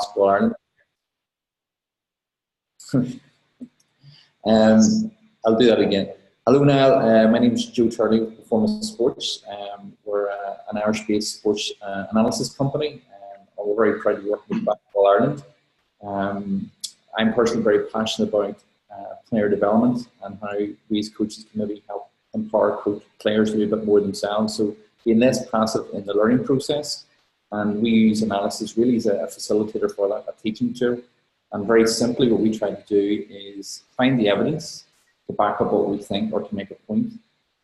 Basketball Ireland. I'll do that again. Hello, Niall. My name is Turley with Performa Sports. We're an Irish-based sports analysis company. We're very proud to work with Basketball Ireland. I'm personally very passionate about player development and how we as coaches can maybe help empower players to do a bit more themselves. So being less passive in the learning process. And we use analysis really as a facilitator for that, a teaching tool. And very simply, what we try to do is find the evidence to back up what we think or to make a point,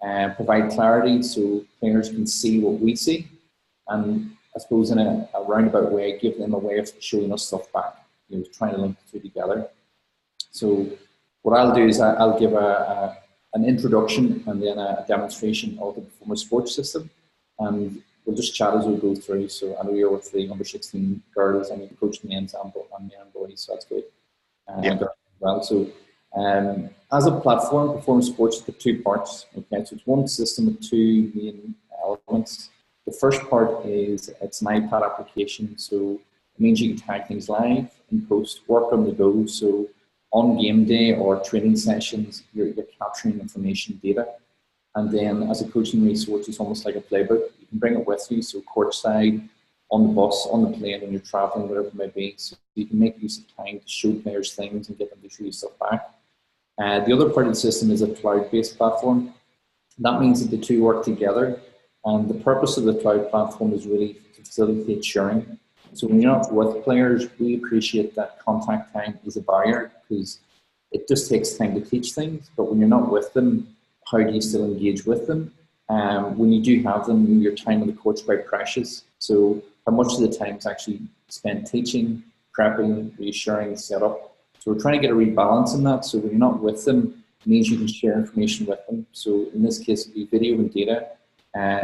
and provide clarity so players can see what we see. And I suppose in a roundabout way, give them a way of showing us stuff back, trying to link the two together. So what I'll do is I'll give an introduction and then a demonstration of the Performa sports system. And we'll just chat as we go through. So I know you're with the under 16 girls, and you're coaching the ensemble and men and boys, so that's good. Well, so as a platform, Performa Sports has got two parts. Okay, so it's one system with two main elements. The first part is it's an iPad application, so it means you can tag things live and post work on the go. So on game day or training sessions, you're capturing information data. And then as a coaching resource, it's almost like a playbook. You can bring it with you, so courtside, on the bus, on the plane, when you're traveling, whatever it may be. So you can make use of time to show players things and get them to show you stuff back. The other part of the system is a cloud-based platform. That means that the two work together. And the purpose of the cloud platform is really to facilitate sharing. So when you're not with players, we appreciate that contact time is a barrier because it just takes time to teach things. But when you're not with them, how do you still engage with them? When you do have them, your time on the court's quite precious. So how much of the time is actually spent teaching, prepping, reassuring, setup? So we're trying to get a rebalance in that. So when you're not with them, it means you can share information with them. So in this case, it'd be video and data.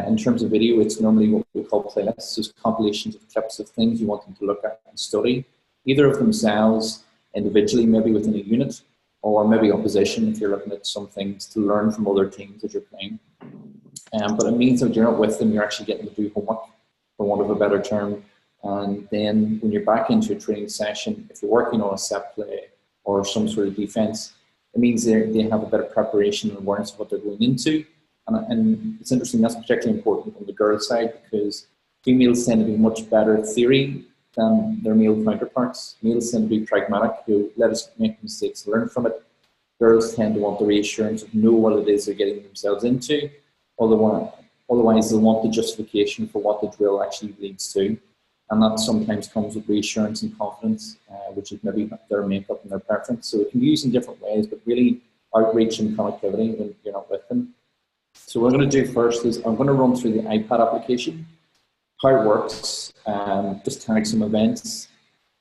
In terms of video, it's normally what we call playlists, so compilations of clips of things you want them to look at and study, either of themselves, individually, maybe within a unit, or maybe opposition if you're looking at some things to learn from other teams as you're playing. But it means that you're not with them, you're actually getting to do homework, for want of a better term. And then when you're back into a training session, if you're working on a set play or some sort of defense, it means they have a bit of preparation and awareness of what they're going into. And it's interesting, that's particularly important on the girls' side because females tend to be much better at theory than their male counterparts. Males tend to be pragmatic, who let us make mistakes, learn from it. Girls tend to want the reassurance of know what it is they're getting themselves into. Otherwise, they'll want the justification for what the drill actually leads to. And that sometimes comes with reassurance and confidence, which is maybe their makeup and their preference. So it can be used in different ways, but really outreach and connectivity when you're not with them. So what I'm going to do first is I'm going to run through the iPad application, how it works, just tag some events,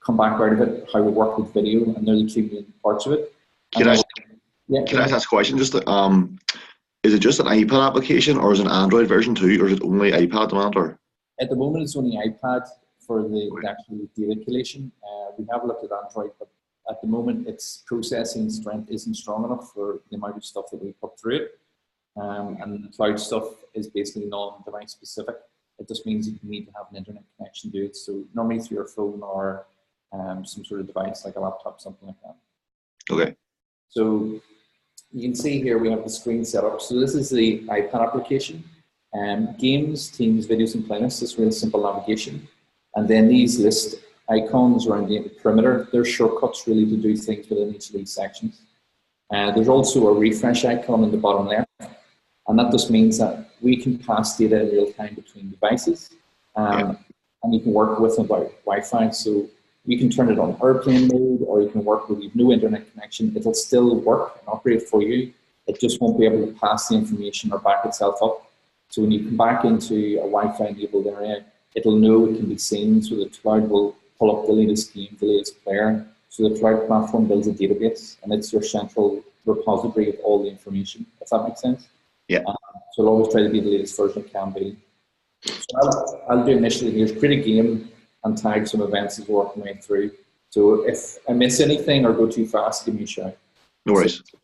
come back out of it, how we work with video, and they're the two main parts of it. Can I ask a question? Just is it just an iPad application, or is it an Android version too, or is it only iPad demand? Or at the moment, it's only iPad for the actual data collation. We have looked at Android, but at the moment, its processing strength isn't strong enough for the amount of stuff that we put through it. And the cloud stuff is basically non-device specific. It just means you need to have an internet connection to do it. So normally through your phone or some sort of device like a laptop, something like that. Okay. So you can see here we have the screen set up. So this is the iPad application. Games, teams, videos, and playlists. This real simple navigation. And then these list icons around the perimeter. They're shortcuts really to do things within each of these sections. There's also a refresh icon in the bottom left. And that just means that we can pass data in real time between devices. And you can work with them by Wi-Fi. So you can turn it on airplane mode, or you can work with no internet connection. It'll still work and operate for you. It just won't be able to pass the information or back itself up. So when you come back into a Wi-Fi enabled area, it'll know it can be seen. So the cloud will pull up the latest game, the latest player. So the cloud platform builds a database, and it's your central repository of all the information, if that makes sense. Yeah. So I'll always try to be the latest version it can be. So I'll do initially here is create a game and tag some events as we're working my way through. So if I miss anything or go too fast, give me a shout. No worries. So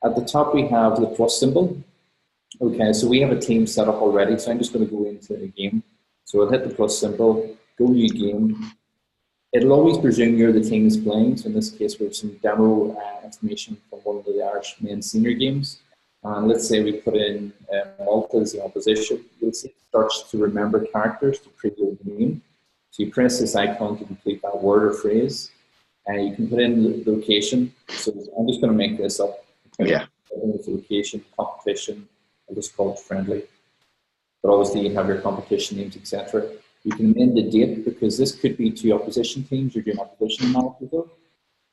at the top we have the plus symbol. Okay, so we have a team set up already, so I'm just going to go into the game. So I'll hit the plus symbol, go new game, It'll always presume you're the team that's playing. So in this case, we have some demo information from one of the Irish men's senior games. And let's say we put in Malta as the opposition. You'll see it starts to remember characters to preload the game. So you press this icon to complete that word or phrase. And you can put in the location. So I'm just going to make this up. Yeah. Location, competition, I'll just call it friendly. But obviously you have your competition names, etc. You can amend the date because this could be two opposition teams you're doing opposition analysis of.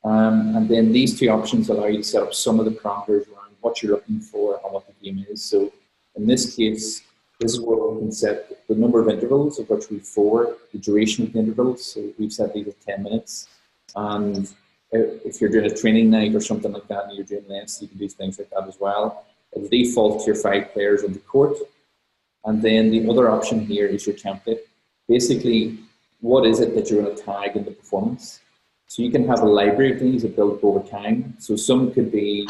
And then these two options allow you to set up some of the parameters around what you're looking for and what the game is. So in this case, this is where we can set the number of intervals, of which we've 4, the duration of the intervals. So we've set these at 10 minutes. And if you're doing a training night or something like that and you're doing less, you can do things like that as well. It'll default to your 5 players on the court. And then the other option here is your template. Basically, what is it that you're going to tag in the performance? So you can have a library of things that build over time. So some could be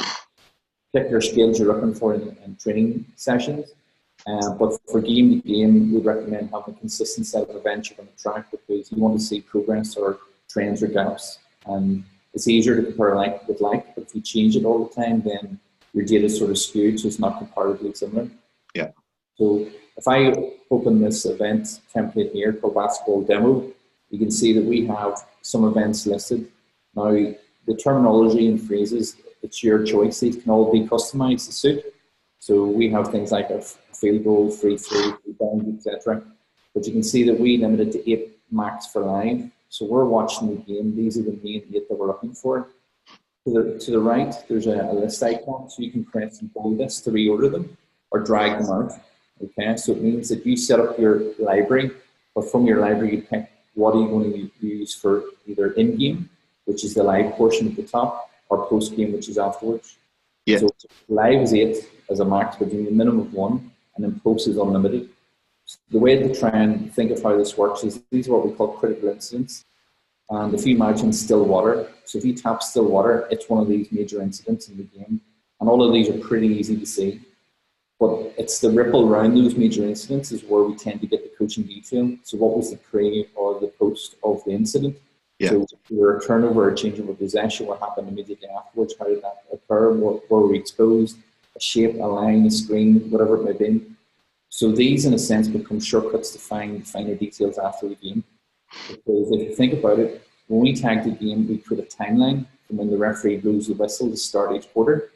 particular skills you're looking for in training sessions. But for game to game, we'd recommend having a consistent set of events you're going to track because you want to see progress or trends or gaps. And it's easier to compare like with like, but if you change it all the time, then your data is sort of skewed, so it's not comparatively similar. Yeah. So if I open this event template here called Basketball Demo, you can see that we have some events listed. Now, the terminology and phrases, it's your choice. These can all be customized to suit. So we have things like a field goal, free throw, rebound, etc. But you can see that we limited to 8 max for live. So we're watching the game. These are the main 8 that we're looking for. To the right, there's a list icon. So you can press and hold this to reorder them or drag them out. Okay, so it means that you set up your library, but from your library you pick what are you going to use for either in-game, which is the live portion at the top, or post-game, which is afterwards. Yeah. So live is 8 as a max, but you need a minimum of 1, and then post is unlimited. The way to try and think of how this works is these are what we call critical incidents. And if you imagine still water, so if you tap still water, it's one of these major incidents in the game. And all of these are pretty easy to see. But it's the ripple around those major incidents is where we tend to get the coaching detail. So what was the pre or the post of the incident? Yeah. So your turnover or change of a possession, what happened immediately afterwards, how did that occur, what were we exposed, a shape, a line, a screen, whatever it may be. So these, in a sense, become shortcuts to find finer details after the game. Because if you think about it, when we tag the game, we create a timeline from when the referee blows the whistle to start each quarter.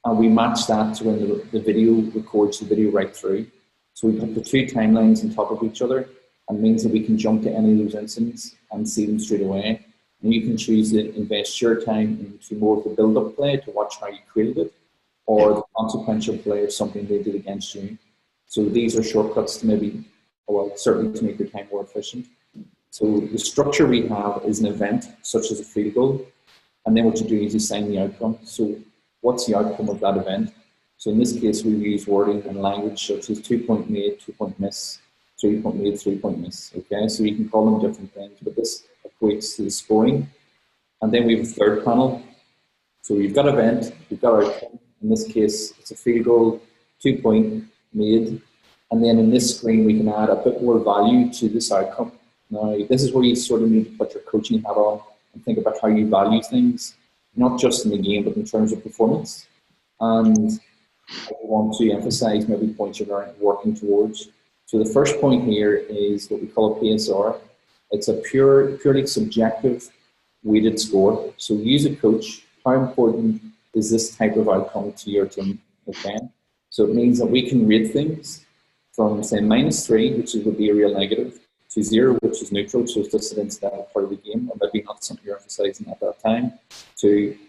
And we match that to when the video records the video right through. So we put the 2 timelines on top of each other, and means that we can jump to any of those incidents and see them straight away. And you can choose to invest your time into more of the build-up play to watch how you created it, or the consequential play of something they did against you. So these are shortcuts to maybe, well, certainly to make your time more efficient. So the structure we have is an event, such as a field goal, and then what you do is you assign the outcome. So what's the outcome of that event? So in this case, we use wording and language such as 2-point made, 2-point miss, 3-point made, 3-point miss. Okay, so you can call them different things, but this equates to the scoring. And then we have a third panel. So you've got event, you've got outcome. In this case, it's a field goal, 2-point made. And then in this screen, we can add a bit more value to this outcome. Now, this is where you sort of need to put your coaching hat on and think about how you value things, not just in the game, but in terms of performance. And I want to emphasize maybe points you're working towards. So the first point here is what we call a PSR. It's a purely subjective weighted score. So you as a coach, how important is this type of outcome to your team? Okay. So it means that we can rate things from say -3, which would be a real negative, to 0, which is neutral, so it's just an incidental part of the game, or maybe not something you're emphasizing at that time, to,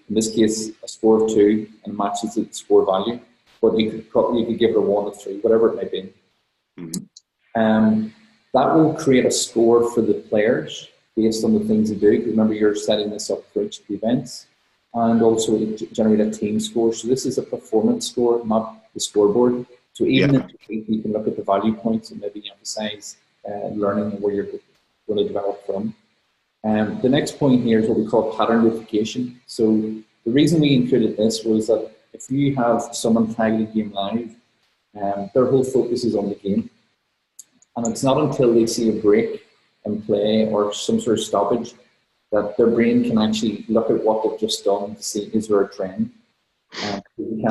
in this case, a score of 2 and matches the score value. But you could give it a 1 or 3, whatever it may be. That will create a score for the players based on the things they do. Remember, you're setting this up for each of the events, and also generate a team score. So this is a performance score, not the scoreboard. So even if you can look at the value points and maybe emphasize learning where you're going to develop from. The next point here is what we call pattern notification. So the reason we included this was that if you have someone tagging the game live, their whole focus is on the game. And it's not until they see a break in play or some sort of stoppage, that their brain can actually look at what they've just done to see, is there a trend? You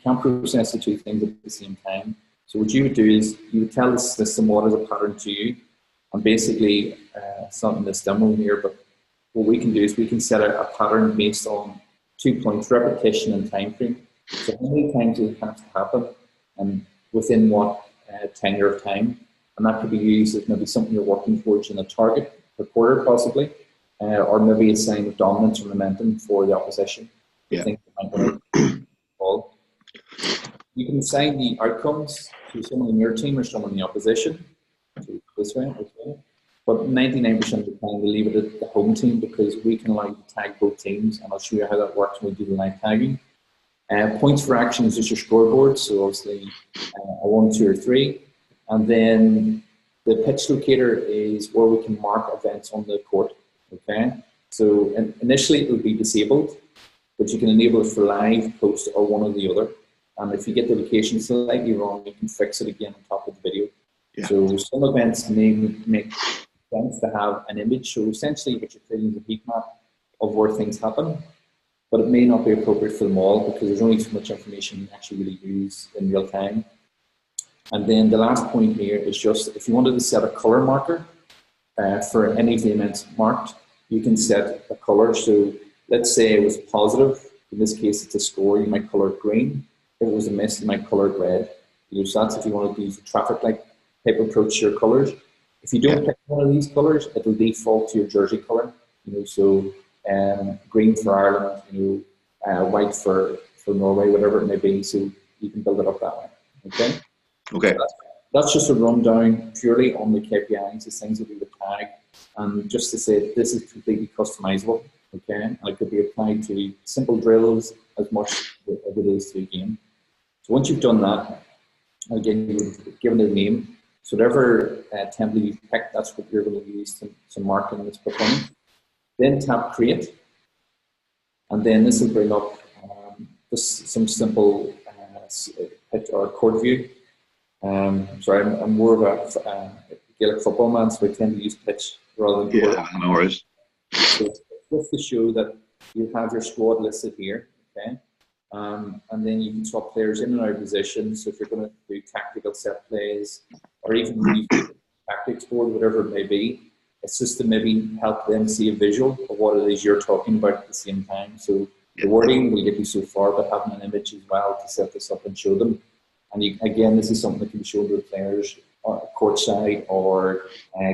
can't process the two things at the same time. So what you would do is you would tell the system what is a pattern to you, and basically something that's demo here, but what we can do is we can set a pattern based on 2 points, repetition and time frame. So how many times does it have to happen, and within what tenure of time? And that could be used as maybe something you're working towards in a target per quarter possibly, or maybe a sign of dominance or momentum for the opposition. Yeah. You can assign the outcomes to someone in your team or someone in the opposition, so this way. But 99% of the time, we leave it at the home team because we can allow you to tag both teams, and I'll show you how that works when we do the live tagging. Points for action is just your scoreboard, so obviously a 1, 2, or 3. And then the pitch locator is where we can mark events on the court, okay? So initially it will be disabled, but you can enable it for live, post, or one or the other. And if you get the location slightly wrong, you can fix it again on top of the video. Yeah. So some events may make sense to have an image. So essentially what you're creating is a heat map of where things happen, but it may not be appropriate for them all because there's only so much information you actually really use in real time. And then the last point here is just if you wanted to set a color marker for any of the events marked, you can set a color. So let's say it was positive. In this case, it's a score. You might color it green. If it was a miss, you might color it red. So that's if you wanted to use a traffic light type approach to your colors. If you don't pick one of these colors, it will default to your jersey color. So green for Ireland, white for Norway, whatever it may be. So you can build it up that way. Okay. Okay. That's just a rundown purely on the KPIs, the things that we would tag, and just to say this is completely customizable. Okay, and it could be applied to simple drills as much as it is to a game. So once you've done that, again, you've given it a name. So whatever template you've picked, that's what you're going to use to mark in this performance. Then tap create, and then this will bring up just some simple pitch or court view. Sorry, I'm more of a Gaelic football man, so I tend to use pitch rather than court. Yeah, no worries. So just to show that you have your squad listed here, okay? And then you can swap players in and out of positions. So if you're going to do tactical set plays, or even use tactics board, whatever it may be, it's just to maybe help them see a visual of what it is you're talking about at the same time. So the wording will get you so far, but having an image as well to set this up and show them. And again, this is something that can be shown to the players courtside or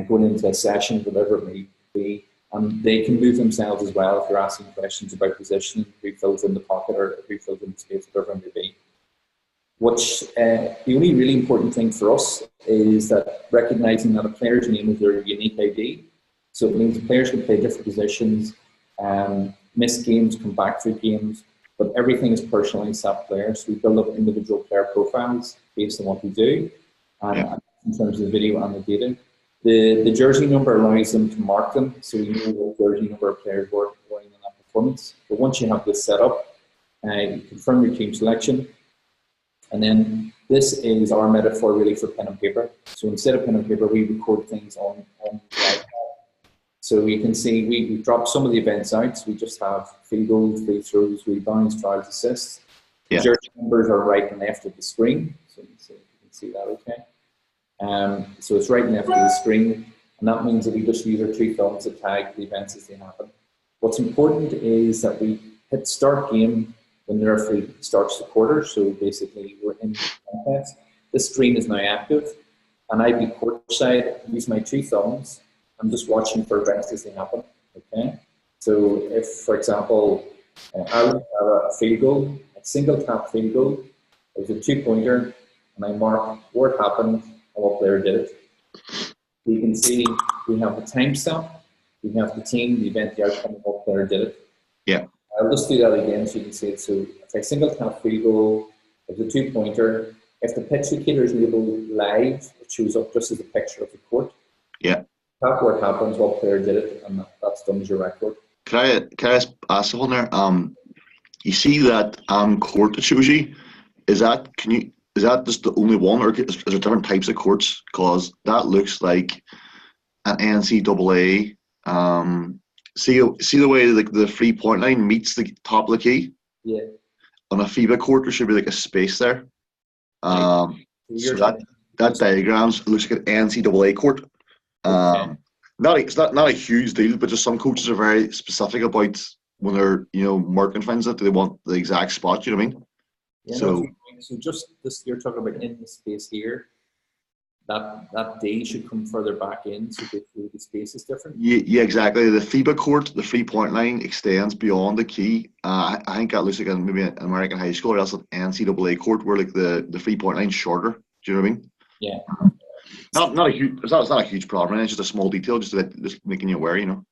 going into a session, whatever it may be. And they can move themselves as well if you're asking questions about position, who fills in the pocket or who fills in the space, whatever it may be. The only really important thing for us is that recognizing that a player's name is their unique ID. So it means the players can play different positions, miss games, come back through games, but everything is personalized to that player. So we build up individual player profiles based on what we do, in terms of the video and the data. The jersey number allows them to mark them, so we know what jersey number of players were going in that performance. But once you have this set up, you confirm your team selection, and then this is our metaphor really for pen and paper. So instead of pen and paper, we record things on the iPad. So you can see we dropped some of the events out. So we just have field goals, free throws, rebounds, tries, assists. The jersey numbers are right and left of the screen, so you can see that okay. So it's right left of the screen, and that means that we just use our 2 thumbs to tag the events as they happen. What's important is that we hit start game when the referee starts the quarter, so basically we're in contest. This screen is now active, and I'd be courtside, use my 2 thumbs, I'm just watching for events as they happen, okay? So if, for example, Ireland have a field goal, a single tap field goal, there's a 2-pointer, and I mark where it happened, what player did it. You can see we have the timestamp, we have the team, the event, the outcome, and what player did it. Yeah. I'll just do that again so you can see it. So if I single tap free goal, there's a 2-pointer. If the pitch locator is labeled live, it shows up just as a picture of the court. Yeah. Tap where it happens, what player did it, and that's done as your record. Can I ask someone there? You see that court that shows you? Is that just the only one, or is there different types of courts? Because that looks like an NCAA. See the way like the 3-point line meets the top of the key. Yeah. On a FIBA court, there should be like a space there. So that diagrams looks like an NCAA court. Okay. It's not a huge deal, but just some coaches are very specific about when they're marking things that they want the exact spot. You know what I mean? Yeah, so just this, you're talking about in the space here. That D should come further back in, so basically the space is different. Yeah, exactly. The FIBA court, the 3-point line extends beyond the key. I think that looks like maybe an American high school or else an NCAA court where like the 3-point line's shorter. Do you know what I mean? Yeah. Not a huge. It's not a huge problem. It's just a small detail, just making you aware. No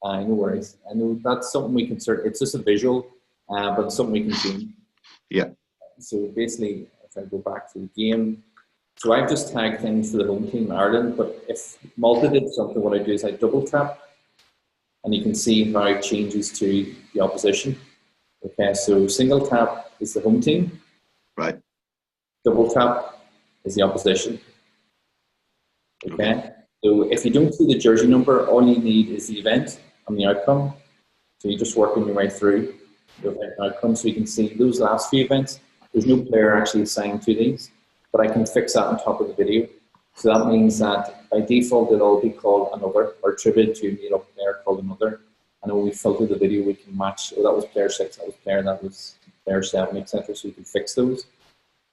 worries. I know that's something we can it's just a visual, but it's something we can see. Yeah. So basically, if I go back to the game. So I've just tagged things for the home team, Ireland, but if Malta did something, what I do is I double tap, and you can see how it changes to the opposition. Okay, so single tap is the home team. Right. Double tap is the opposition. Okay, so if you don't see the jersey number, all you need is the event and the outcome. So you're just working your way through the event and outcome, so you can see those last few events. There's no player actually assigned to these, but I can fix that on top of the video. So that means that by default, it'll all be called another, or attributed to a made-up player called another. And when we filter the video, we can match, oh, that was player 6, that was player 7, etc. So you can fix those.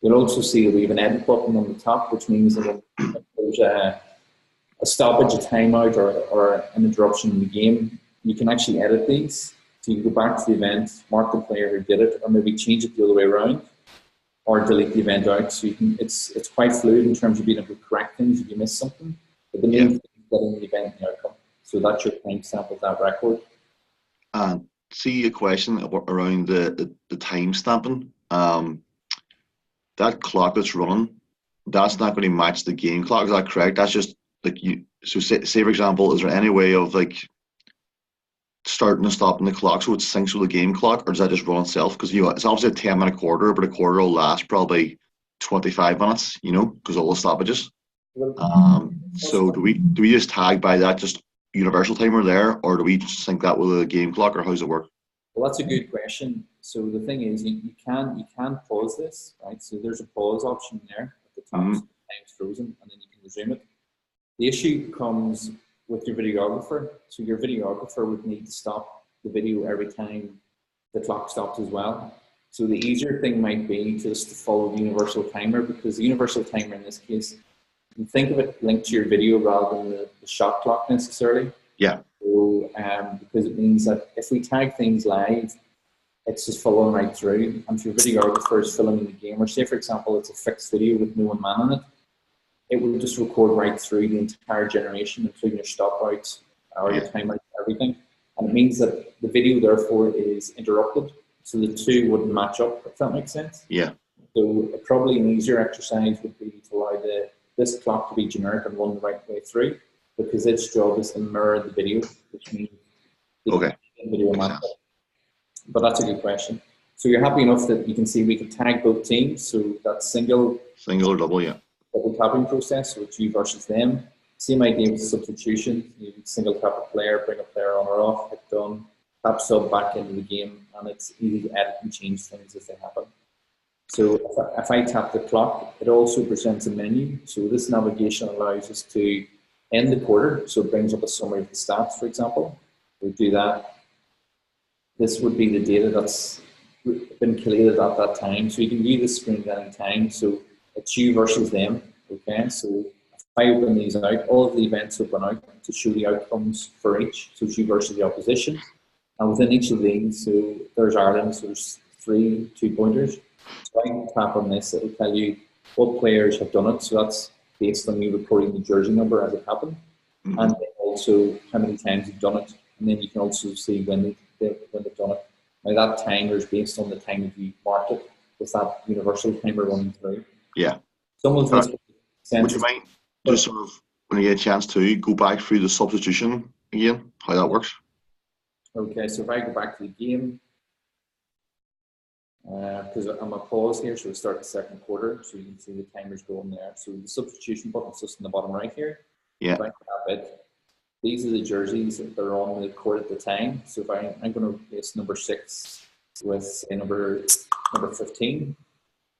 You'll also see that we have an edit button on the top, which means that when there's a stoppage, a timeout, or an interruption in the game, you can actually edit these. So you can go back to the event, mark the player who did it, or maybe change it the other way around, or delete the event out. So you can, it's quite fluid in terms of being able to correct things if you miss something. But the main thing is getting the event and the outcome. So that's your timestamp of that record. See a question around the time stamping. That clock that's running, that's not going to match the game clock. Is that correct? That's just like you. So say for example, is there any way of like starting and stopping the clock so it syncs with the game clock, or does that just run itself? Because it's obviously a 10-minute quarter, but a quarter will last probably 25 minutes. Because all the stoppages. So do we just tag by that just universal timer there, or do we just sync that with a game clock, or how does it work? Well, that's a good question. So the thing is, you can pause this, right? So there's a pause option there at the top. So the time's frozen, and then you can resume it. The issue comes with your videographer. So your videographer would need to stop the video every time the clock stops as well. So the easier thing might be just to follow the universal timer, because the universal timer in this case, you can think of it linked to your video rather than the shot clock necessarily. Yeah. So, because it means that if we tag things live, it's just following right through. And if your videographer is filming the game, or say for example, it's a fixed video with no one man in it, it will just record right through the entire generation, including your stop outs or your time out, everything. And it means that the video therefore is interrupted. So the two wouldn't match up, if that makes sense. Yeah. So probably an easier exercise would be to allow this clock to be generic and run the right way through, because its job is to mirror the video, which means the video match up. But that's a good question. So you're happy enough that you can see we can tag both teams. So that's single or double, yeah. Double tapping process, so it's you versus them. Same idea with substitution. You single tap a player, bring a player on or off, hit done, tap sub back into the game, and it's easy to edit and change things as they happen. So if I tap the clock, it also presents a menu. So this navigation allows us to end the quarter. So it brings up a summary of the stats, for example. We do that. This would be the data that's been collated at that time. So you can view the screen at any time. So it's you versus them. Okay, so if I open these out, all of the events open out to show the outcomes for each. So it's you versus the opposition. And within each of these, so there's Ireland, so there's 3 2-pointers. So I can tap on this, it'll tell you what players have done it. So that's based on you recording the jersey number as it happened. And then also how many times you've done it. And then you can also see when they've done it. Now that timer is based on the time that you marked it with that universal timer running through. Yeah. Some of this would you mind just sort of, when you get a chance to, go back through the substitution again, how that works? Okay, so if I go back to the game, because I'm a pause here, so we start the second quarter, so you can see the timers going there. So the substitution button is just in the bottom right here. Yeah. If I tap it, these are the jerseys that are on the court at the time. So if I'm going to replace number 6 with say number 15,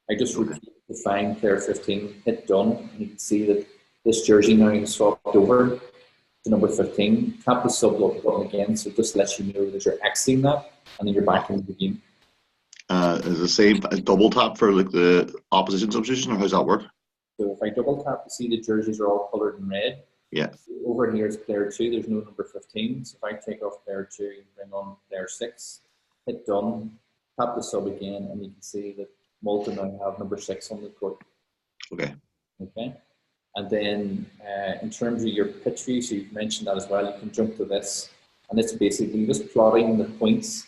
I just repeat define player 15, hit done, and you can see that this jersey now is swapped over to number 15. Tap the sub button again, so it just lets you know that you're exiting that, and then you're back into the game. Is the same as double tap for like the opposition substitution, or how does that work? So if I double tap, you see the jerseys are all coloured in red. Yeah. Over here is player 2, there's no number 15. So if I take off player 2 and bring on player 6, hit done, tap the sub again, and you can see that Malta now have number 6 on the court. Okay. Okay. And then in terms of your pitch view, so you've mentioned that as well, you can jump to this. And it's basically just plotting the points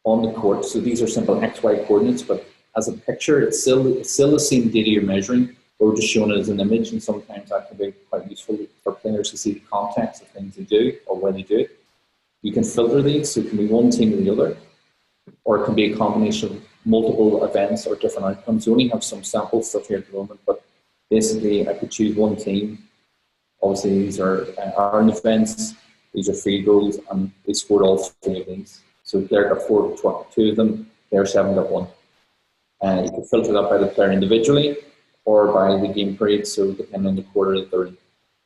on the court. So these are simple XY coordinates, but as a picture, it's still the same data you're measuring, but we're just showing it as an image, and sometimes that can be quite useful for players to see the context of things they do or where they do it. You can filter these, so it can be one team or the other, or it can be a combination of multiple events or different outcomes. We only have some sample stuff here at the moment, but basically I could choose one team. Obviously these are Ireland events, these are field goals, and they scored all 3 of these. So player got 2 of them, player 7 got 1. You can filter that by the player individually or by the game period, so depending on the quarter or the third,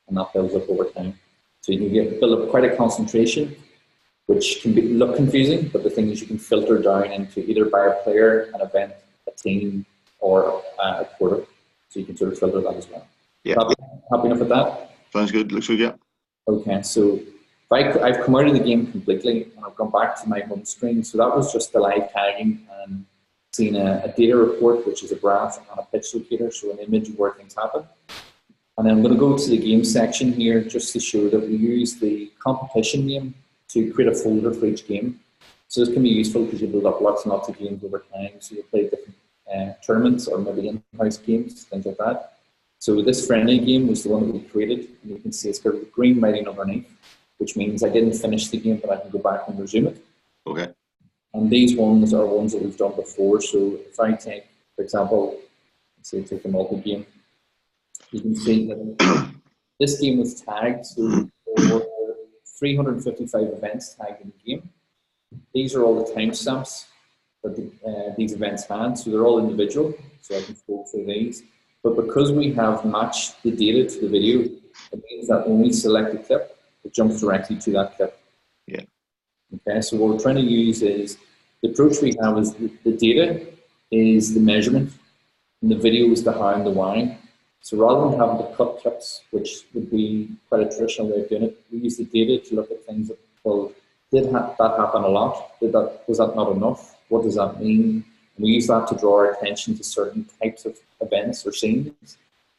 and that builds up over time. So you can build up quite a concentration, which can look confusing, but the thing is you can filter down into either by a player, an event, a team, or a quarter. So you can sort of filter that as well. Yeah. Happy enough with that? Sounds good. Looks good, yeah. Okay, so I've come out of the game completely, and I've gone back to my home screen. So that was just the live tagging and seeing a data report, which is a graph and a pitch locator, so an image of where things happen. And then I'm going to go to the game section here just to show that we use the competition name to create a folder for each game. So this can be useful because you build up lots and lots of games over time. So you play different tournaments or maybe in-house games, things like that. So this friendly game was the one that we created, and you can see it's got the green writing underneath, which means I didn't finish the game, but I can go back and resume it. Okay. And these ones are ones that we've done before. So if I take, for example, let's say take the multi-game, you can see that this game was tagged. So there were 355 events tagged in the game. These are all the timestamps that these events had. So they're all individual. So I can scroll through these. But because we have matched the data to the video, it means that when we select a clip, it jumps directly to that clip. Yeah. Okay, so what we're trying to use is, the approach we have is the data is the measurement, and the video is the how and the why. So rather than having to cut clips, which would be quite a traditional way of doing it, we use the data to look at things that, well, did that happen a lot? Was that not enough? What does that mean? And we use that to draw our attention to certain types of events or scenes,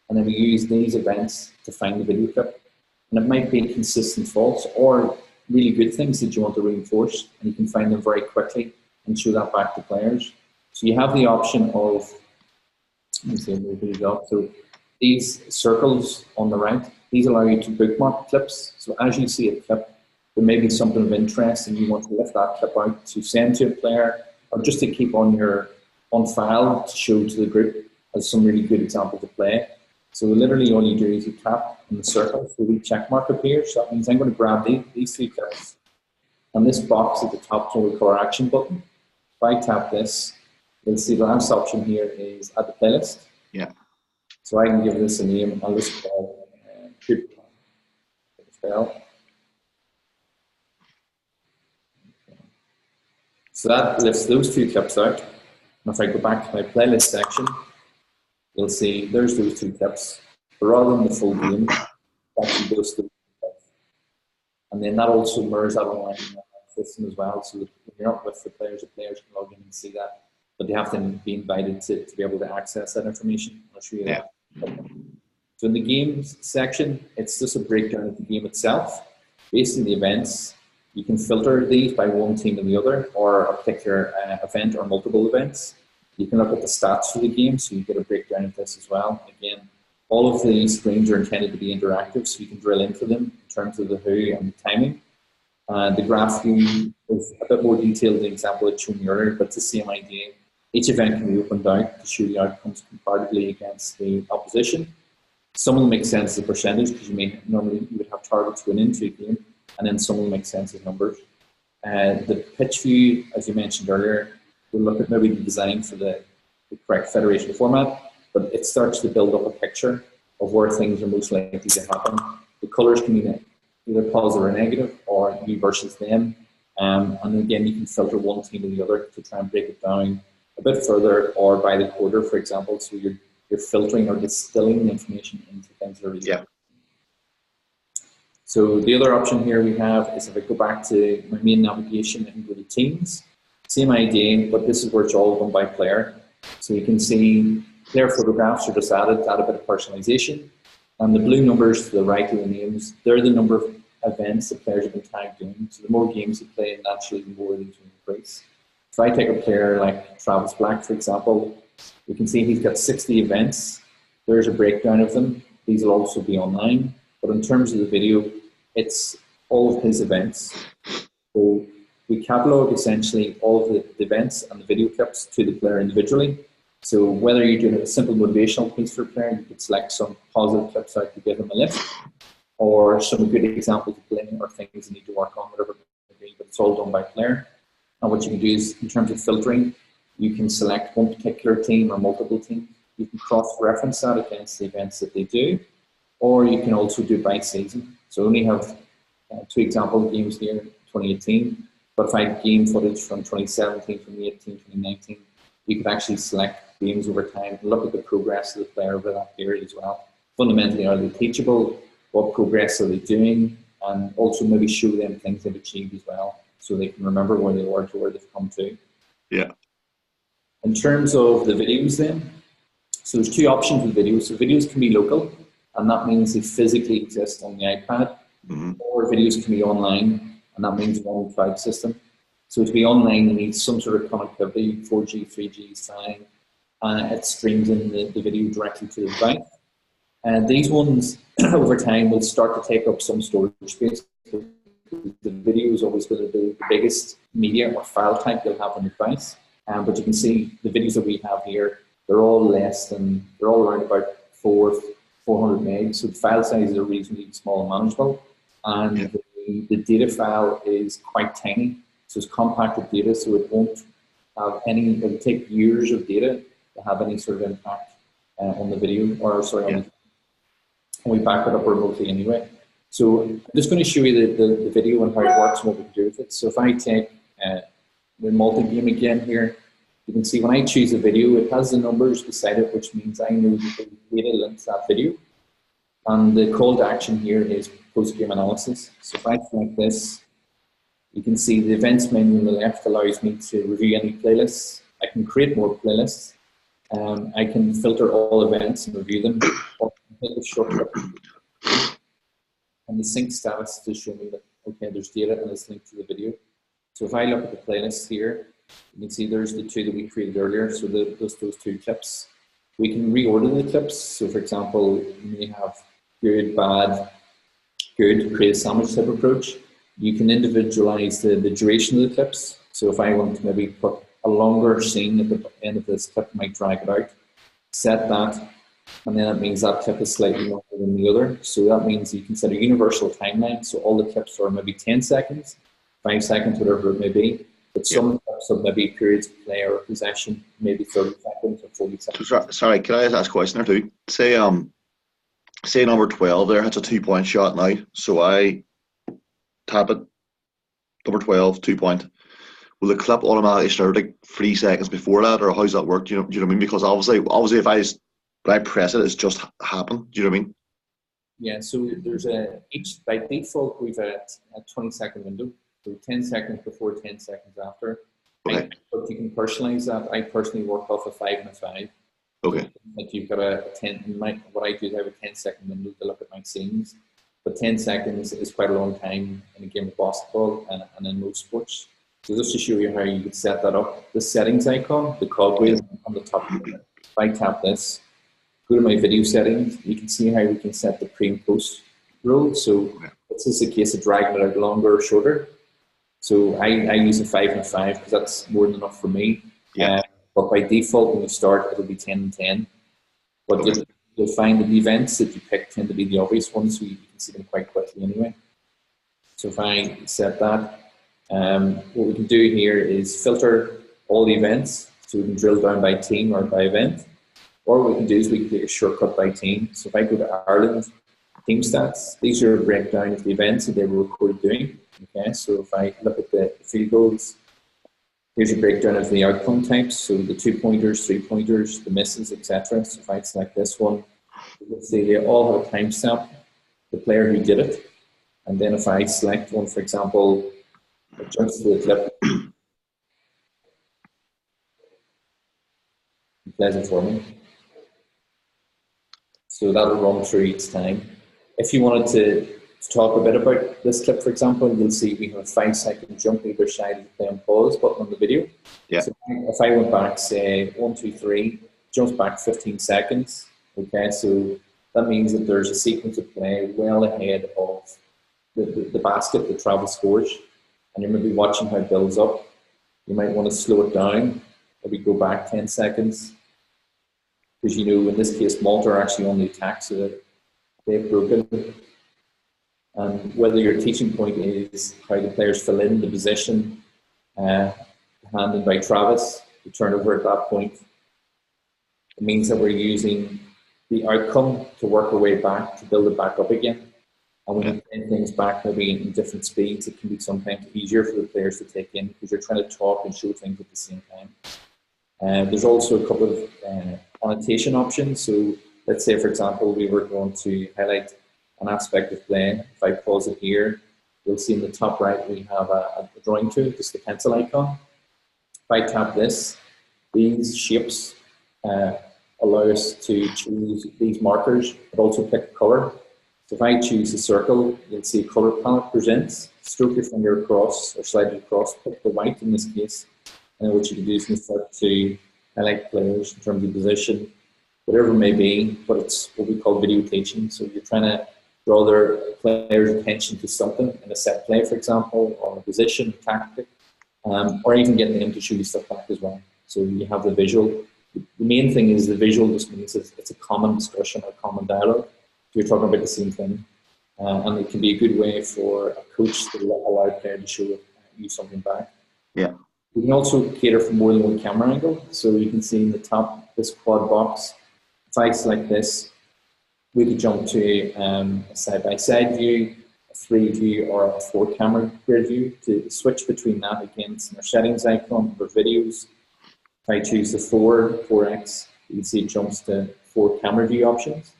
and then we use these events to find the video clip. And it might be consistent faults or really good things that you want to reinforce, and you can find them very quickly and show that back to players. So you have the option of, let me see, move it up. So these circles on the right, these allow you to bookmark clips. So as you see a clip, there may be something of interest and you want to lift that clip out to send to a player, or just to keep on file to show to the group as some really good example to play. So literally all you do is you tap on the circle, so the check mark appears. So that means I'm going to grab these 3 clips, and this box at the top is what we call our action button. If I tap this, you'll see the last option here is add the playlist. Yeah. So I can give this a name. I'll just call spell. So that lifts those 2 clips out. And if I go back to my playlist section, you'll see there's those 2 clips. But rather than the full game, it actually goes to the clips. And then that also mirrors that online in the system as well. So that when you're not with the players can log in and see that. But they have to be invited to be able to access that information. I'll show you that. So in the games section, it's just a breakdown of the game itself. Based on the events, you can filter these by one team and the other, or a particular event or multiple events. You can look at the stats for the game, so you get a breakdown of this as well. Again, all of these screens are intended to be interactive, so you can drill into them in terms of the who and the timing. The graph view is a bit more detailed than the example I showed you earlier, but it's the same idea. Each event can be opened out to show the outcomes comparatively against the opposition. Some of them make sense as a percentage because normally you would have targets going into a game, and then some of them make sense as numbers. The pitch view, as you mentioned earlier, we'll look at maybe the design for the correct federation format, but it starts to build up a picture of where things are most likely to happen. The colours can be either positive or negative, or you versus them. And again, you can filter one team or the other to try and break it down a bit further, or by the quarter, for example. So you're filtering or distilling the information into things that are really So the other option here we have is if I go back to my main navigation and go to teams, same idea, but this is where it's all done by player. So you can see player photographs are just added to add a bit of personalization. And the blue numbers to the right of the names, they're the number of events that players have been tagged in. So the more games you play, naturally the more these will increase. If I take a player like Travis Black, for example, you can see he's got 60 events. There's a breakdown of them. These will also be online. But in terms of the video, it's all of his events. So we catalog essentially all of the events and the video clips to the player individually. So whether you're doing a simple motivational piece for a player, you could select some positive clips out to give them a lift, or some good examples of playing or things you need to work on, whatever it may be, but it's all done by player. And what you can do is, in terms of filtering, you can select one particular team or multiple teams. You can cross-reference that against the events that they do, or you can also do by season. So I only have 2 example games here, 2018, but if I had game footage from 2017, 2018, 2019, you could actually select games over time and look at the progress of the player over that period as well. Fundamentally, are they teachable? What progress are they doing? And also maybe show them things they've achieved as well, so they can remember where they were to where they've come to. Yeah. In terms of the videos then, so there's 2 options with videos. So videos can be local, and that means they physically exist on the iPad, or videos can be online, and that means one cloud system. So to be online, you need some sort of connectivity, 4G, 3G is fine, and it streams in the video directly to the device. And these ones, over time, will start to take up some storage space. The video is always going to be the biggest media or file type you'll have on your device. But you can see the videos that we have here, they're all around about 400 megs. So the file sizes are reasonably small and manageable. And the data file is quite tiny. So it's compacted data, so it won't have any, it will take years of data to have any sort of impact on the video, or sorry, and we back it up remotely anyway. So I'm just going to show you the video and how it works and what we can do with it. So if I take the multi-game again here, you can see when I choose a video, it has the numbers beside it, which means I know the data links that video. And the call to action here is post-game analysis. So if I select this, you can see the events menu on the left allows me to review any playlists. I can create more playlists. I can filter all events and review them. Or hit the shortcut and the sync status to show me that, okay, there's data and it's linked to the video. So if I look at the playlists here, you can see there's the 2 that we created earlier. So those 2 clips. We can reorder the clips. So for example, you may have good, bad, good, create a sandwich type approach. You can individualize the duration of the clips. So if I want to maybe put a longer scene at the end of this clip, I might drag it out, set that, and then that means that clip is slightly longer than the other. So that means you can set a universal timeline. So all the clips are maybe 10 seconds, 5 seconds, whatever it may be. But some clips have maybe periods of play or possession, maybe 30 seconds or 40 seconds. Sorry, can I ask a question there too? Say number 12 there, it's a 2-point shot now. So I tap it, number 12, 2-point. Will the clip automatically start like 3 seconds before that, or how does that work? Do you know what I mean? Because obviously if when I press it, it's just happened. Do you know what I mean? Yeah. So there's by default we've a 20-second window. So 10 seconds before, 10 seconds after. Okay. But you can personalize that. I personally work off a 5 and a 5. Okay. Like you've got a 10. What I do is I have a 10-second window to look at my scenes. But 10 seconds is quite a long time in a game of basketball and in most sports. So just to show you how you can set that up, the settings icon, the cogwheel on the top of it. If I tap this, go to my video settings, you can see how we can set the pre and post rule. So this is a case of dragging it out longer or shorter. So I use a 5 and a 5 because that's more than enough for me. But by default, when we start, it'll be 10 and 10. But you'll find that the events that you pick tend to be the obvious ones, so you can see them quite quickly anyway. So if I set that, what we can do here is filter all the events, so we can drill down by team or by event. Or what we can do is we can take a shortcut by team. So if I go to Ireland, team stats, these are a breakdown of the events that they were recorded doing. Okay, so if I look at the field goals, here's a breakdown of the outcome types. So the 2-pointers, 3-pointers, the misses, etc. So if I select this one, you can see they all have a timestamp, the player who did it. And then if I select one, for example, it jumps to the clip, it plays it for me. So that'll run through each time. If you wanted to talk a bit about this clip, for example, you'll see we have a 5-second jump either side of the play and pause button on the video. Yeah. So if I went back, say 1, 2, 3, jumps back 15 seconds. Okay, so that means that there's a sequence of play well ahead of the basket that travel scores, and you're maybe watching how it builds up. You might want to slow it down, maybe go back 10 seconds. Because, you know, in this case, Malta are actually on the attack, so they've broken. And whether your teaching point is how the players fill in the position, handed by Travis, the turnover at that point, it means that we're using the outcome to work our way back, to build it back up again. And when you bring things back maybe in different speeds, it can be sometimes easier for the players to take in because you're trying to talk and show things at the same time. There's also a couple of annotation options. So let's say, for example, we were going to highlight an aspect of play. If I pause it here, you'll see in the top right we have a drawing tool, just the pencil icon. If I tap this, these shapes allow us to choose these markers, but also pick color. So if I choose a circle, you'll see a color palette presents. Stroke your finger across or slide it across, pick the white in this case, and then what you can do is you can start to highlight players in terms of position, whatever it may be, but it's what we call video teaching. So you're trying to draw their players' attention to something in a set play, for example, or a position, tactic, or even getting them to show you stuff back as well. So you have the visual. The main thing is the visual just means it's a common discussion, a common dialogue. So you're talking about the same thing. And it can be a good way for a coach to allow a player to show you something back. Yeah. We can also cater for more than one camera angle. So you can see in the top, this quad box. If I select this, we could jump to a side-by-side view, a 3 view, or a 4 camera grid view. To switch between that, again, it's in our settings icon for videos. If I choose the 4x, you can see it jumps to 4 camera view options.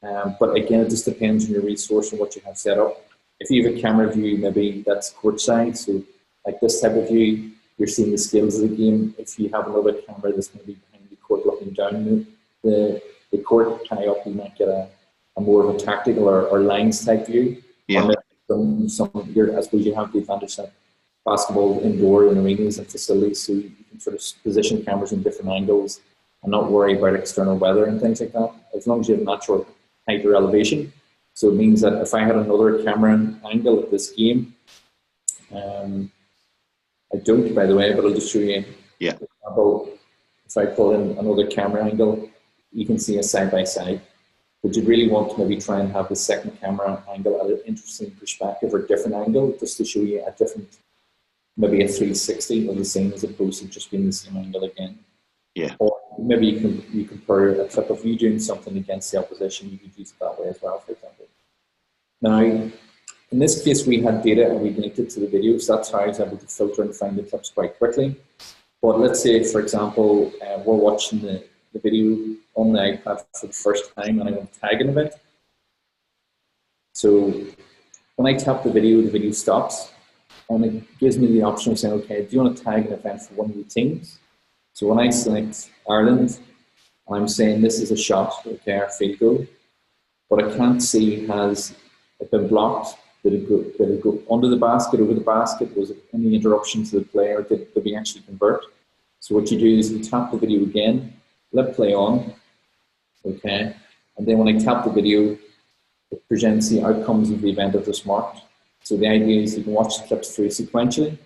But again, it just depends on your resource and what you have set up. If you have a camera view, maybe that's courtside, so like this type of view, you're seeing the skills of the game. If you have another camera that's maybe behind the court looking down the court high up, you might get a more of a tactical or lines type view. Yeah. Some here, I suppose you have the advantage that basketball indoor in arenas and facilities, so you can sort of position cameras in different angles and not worry about external weather and things like that, as long as you have natural height or elevation. So it means that if I had another camera angle at this game, I don't, by the way, but I'll just show you. Yeah. For example, if I pull in another camera angle, you can see a side-by-side. But you really want to maybe try and have the second camera angle at an interesting perspective or different angle, just to show you a different, maybe a 360 of the scene as opposed to just being the same angle again. Yeah. Or maybe you compare a clip of you doing something against the opposition. You could use it that way as well, for example. Now, in this case, we had data and we linked it to the video, so that's how I was able to filter and find the clips quite quickly. But let's say, for example, we're watching the video on the iPad for the first time and I want to tag an event. So when I tap the video stops and it gives me the option of saying, okay, do you want to tag an event for one of your teams? So when I select Ireland, I'm saying this is a shot, okay, our field goal, but I can't see has it been blocked, did it go under the basket, over the basket, was it any interruption to the play, or did we actually convert? So what you do is you tap the video again, let play on, okay, and then when I tap the video, it presents the outcomes of the event I've just marked. So the idea is you can watch the clips through sequentially,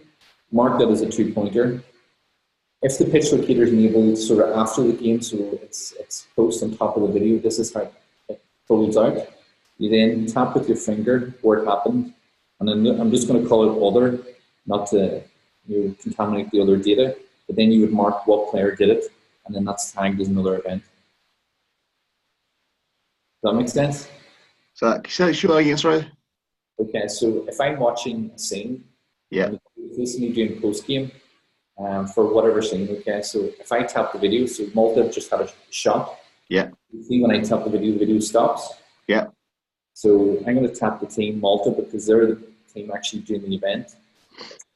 mark that as a 2-pointer, If the pitch locator is enabled sort of after the game, so it's posted on top of the video, this is how it folds out. You then tap with your finger where it happened, and then I'm just going to call it other, not to contaminate the other data, but then you would mark what player did it, and then that's tagged as another event. Does that make sense? So, can you show that again, sorry? Okay, so if I'm watching a scene, Yeah. basically doing post game for whatever scene. Okay, so if I tap the video, so Malta just had a shot. Yeah. You see when I tap the video stops. Yeah. So I'm going to tap the team Malta because they're the team actually doing the event.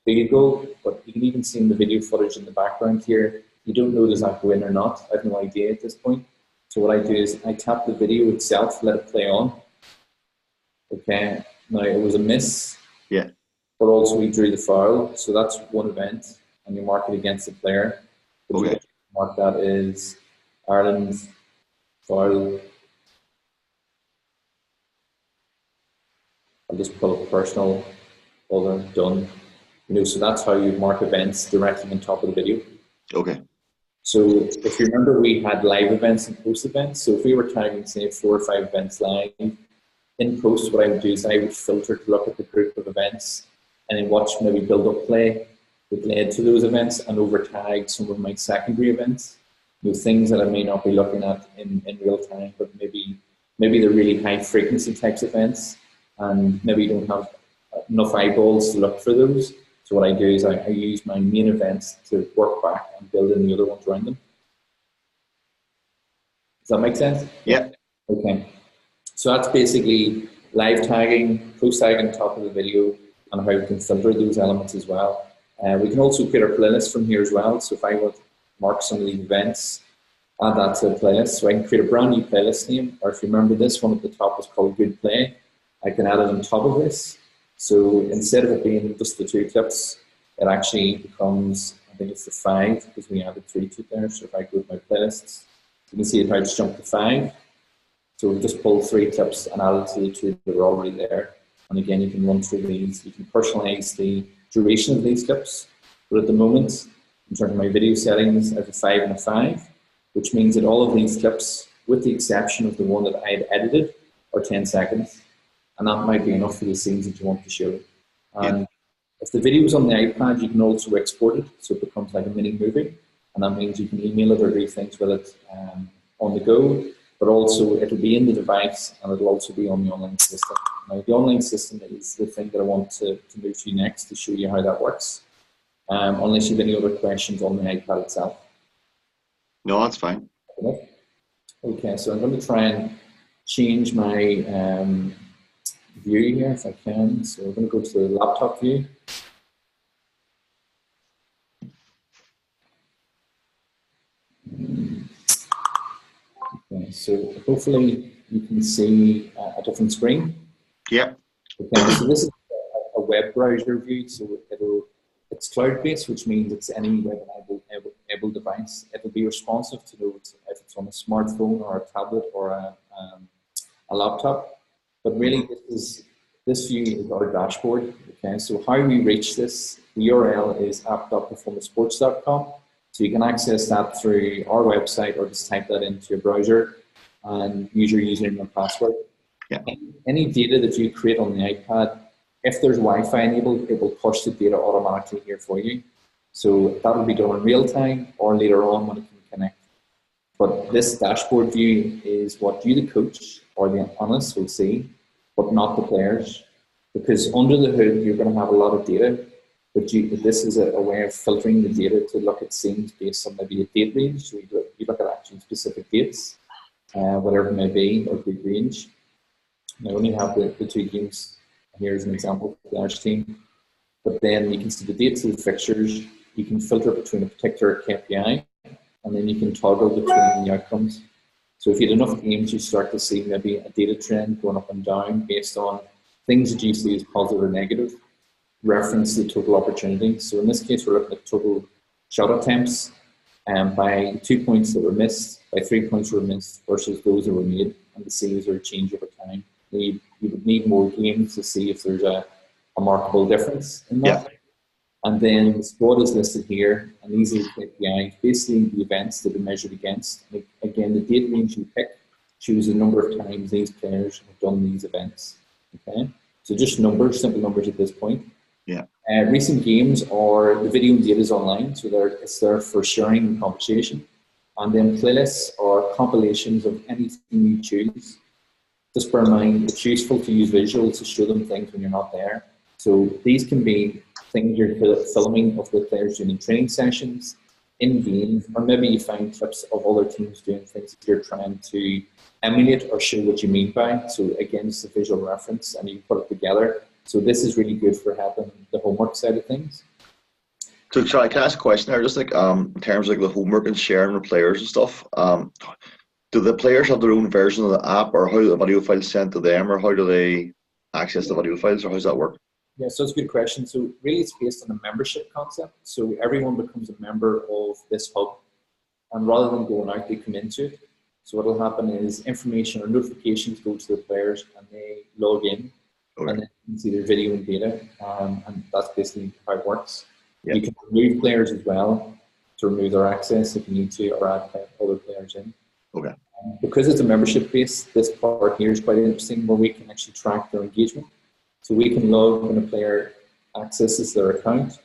Big goal, but you can even see in the video footage in the background here, you don't know does that go in or not. I have no idea at this point. So what I do is I tap the video itself, let it play on. Okay, now it was a miss. Yeah. But also we drew the foul, so that's one event, and you mark it against the player. Okay. Mark that is Ireland foul. I'll just pull up personal, other, done. So that's how you mark events directly on top of the video. Okay. So if you remember, we had live events and post events. So if we were tagging, say, 4 or 5 events live, in post, what I would do is I would filter to look at the group of events and then watch maybe build-up play that led to those events and over-tag some of my secondary events. Things that I may not be looking at in real time, but maybe they're really high-frequency types of events, and maybe you don't have enough eyeballs to look for those. So what I do is I use my main events to work back and build in the other ones around them. Does that make sense? Yeah. Okay. So that's basically live tagging, post tagging on top of the video, and how we can filter those elements as well. We can also create a playlist from here as well. So if I want to mark some of the events, add that to a playlist. So I can create a brand new playlist name, or if you remember this one at the top is called Good Play, I can add it on top of this. So instead of it being just the 2 clips, it actually becomes, I think it's the 5 because we added 3 to it there. So if I go to my playlists, you can see if I just jump to 5. So we'll just pull 3 clips and add it to the 2 that are already there. And again, you can run through these. You can personalize the duration of these clips. But at the moment, in terms of my video settings, I have a 5 and a 5, which means that all of these clips, with the exception of the one that I had edited, are 10 seconds. And that might be enough for the scenes that you want to show. And if the video is on the iPad, you can also export it, so it becomes like a mini movie. And that means you can email it or do things with it on the go. But also it'll be in the device and it'll also be on the online system. Now the online system is the thing that I want to move to next to show you how that works. Unless you have any other questions on the iPad itself. No, that's fine. Okay, so I'm going to try and change my view here if I can. So we're going to go to the laptop view. Okay, so hopefully you can see a different screen. Yep. Okay, so this is a web browser view, so it's cloud-based, which means it's any web-enabled device. It'll be responsive to those if it's on a smartphone or a tablet or a laptop. But really, this view is our dashboard. Okay, so how we reach this, the URL is app.performasports.com. So you can access that through our website or just type that into your browser and use your username and password. Yeah. Any data that you create on the iPad, if there's Wi-Fi enabled, it will push the data automatically here for you. So that will be done in real time or later on when it can connect. But this dashboard view is what you, the coach or the analyst, will see, but not the players. Because under the hood, you're going to have a lot of data. But this is a way of filtering the data to look at scenes based on maybe a date range. So you look at actually specific dates, whatever it may be, or date range. I only have the 2 games here as an example for the Irish team. But then you can see the dates of the fixtures. You can filter between a particular KPI, and then you can toggle between the outcomes. So if you had enough games, you start to see maybe a data trend going up and down based on things that you see as positive or negative. Reference the total opportunity. So in this case, we're looking at total shot attempts by 2 points that were missed, by 3 points that were missed versus those that were made, and to see is there a change over time. You would need more games to see if there's a markable difference in that. And then the squad is listed here, and these are the KPIs, basically the events that are measured against. Like, again, the date range you pick choose the number of times these players have done these events. Okay, so just numbers, simple numbers at this point. Yeah. Recent games are the video and data is online, so it's there for sharing and conversation. And then playlists are compilations of anything you choose. Just bear in mind, it's useful to use visuals to show them things when you're not there. So these can be things you're filming of the players doing training sessions, in games, or maybe you find clips of other teams doing things that you're trying to emulate or show what you mean by. So again, it's a visual reference and you put it together. So this is really good for helping the homework side of things. So sorry, can I ask a question there? Just like in terms of like the homework and sharing with players and stuff, do the players have their own version of the app, or how do the video files sent to them, or how do they access the video files, or how does that work? Yeah, so it's a good question. So really it's based on a membership concept. So everyone becomes a member of this hub, and rather than going out, they come into it. So what will happen is information or notifications go to the players and they log in. Okay. And then you can see their video and data, and that's basically how it works. Yep. You can remove players as well to remove their access if you need to, or add other players in. Okay. Because it's a membership base, this part here is quite interesting where we can actually track their engagement. So we can log when a player accesses their account,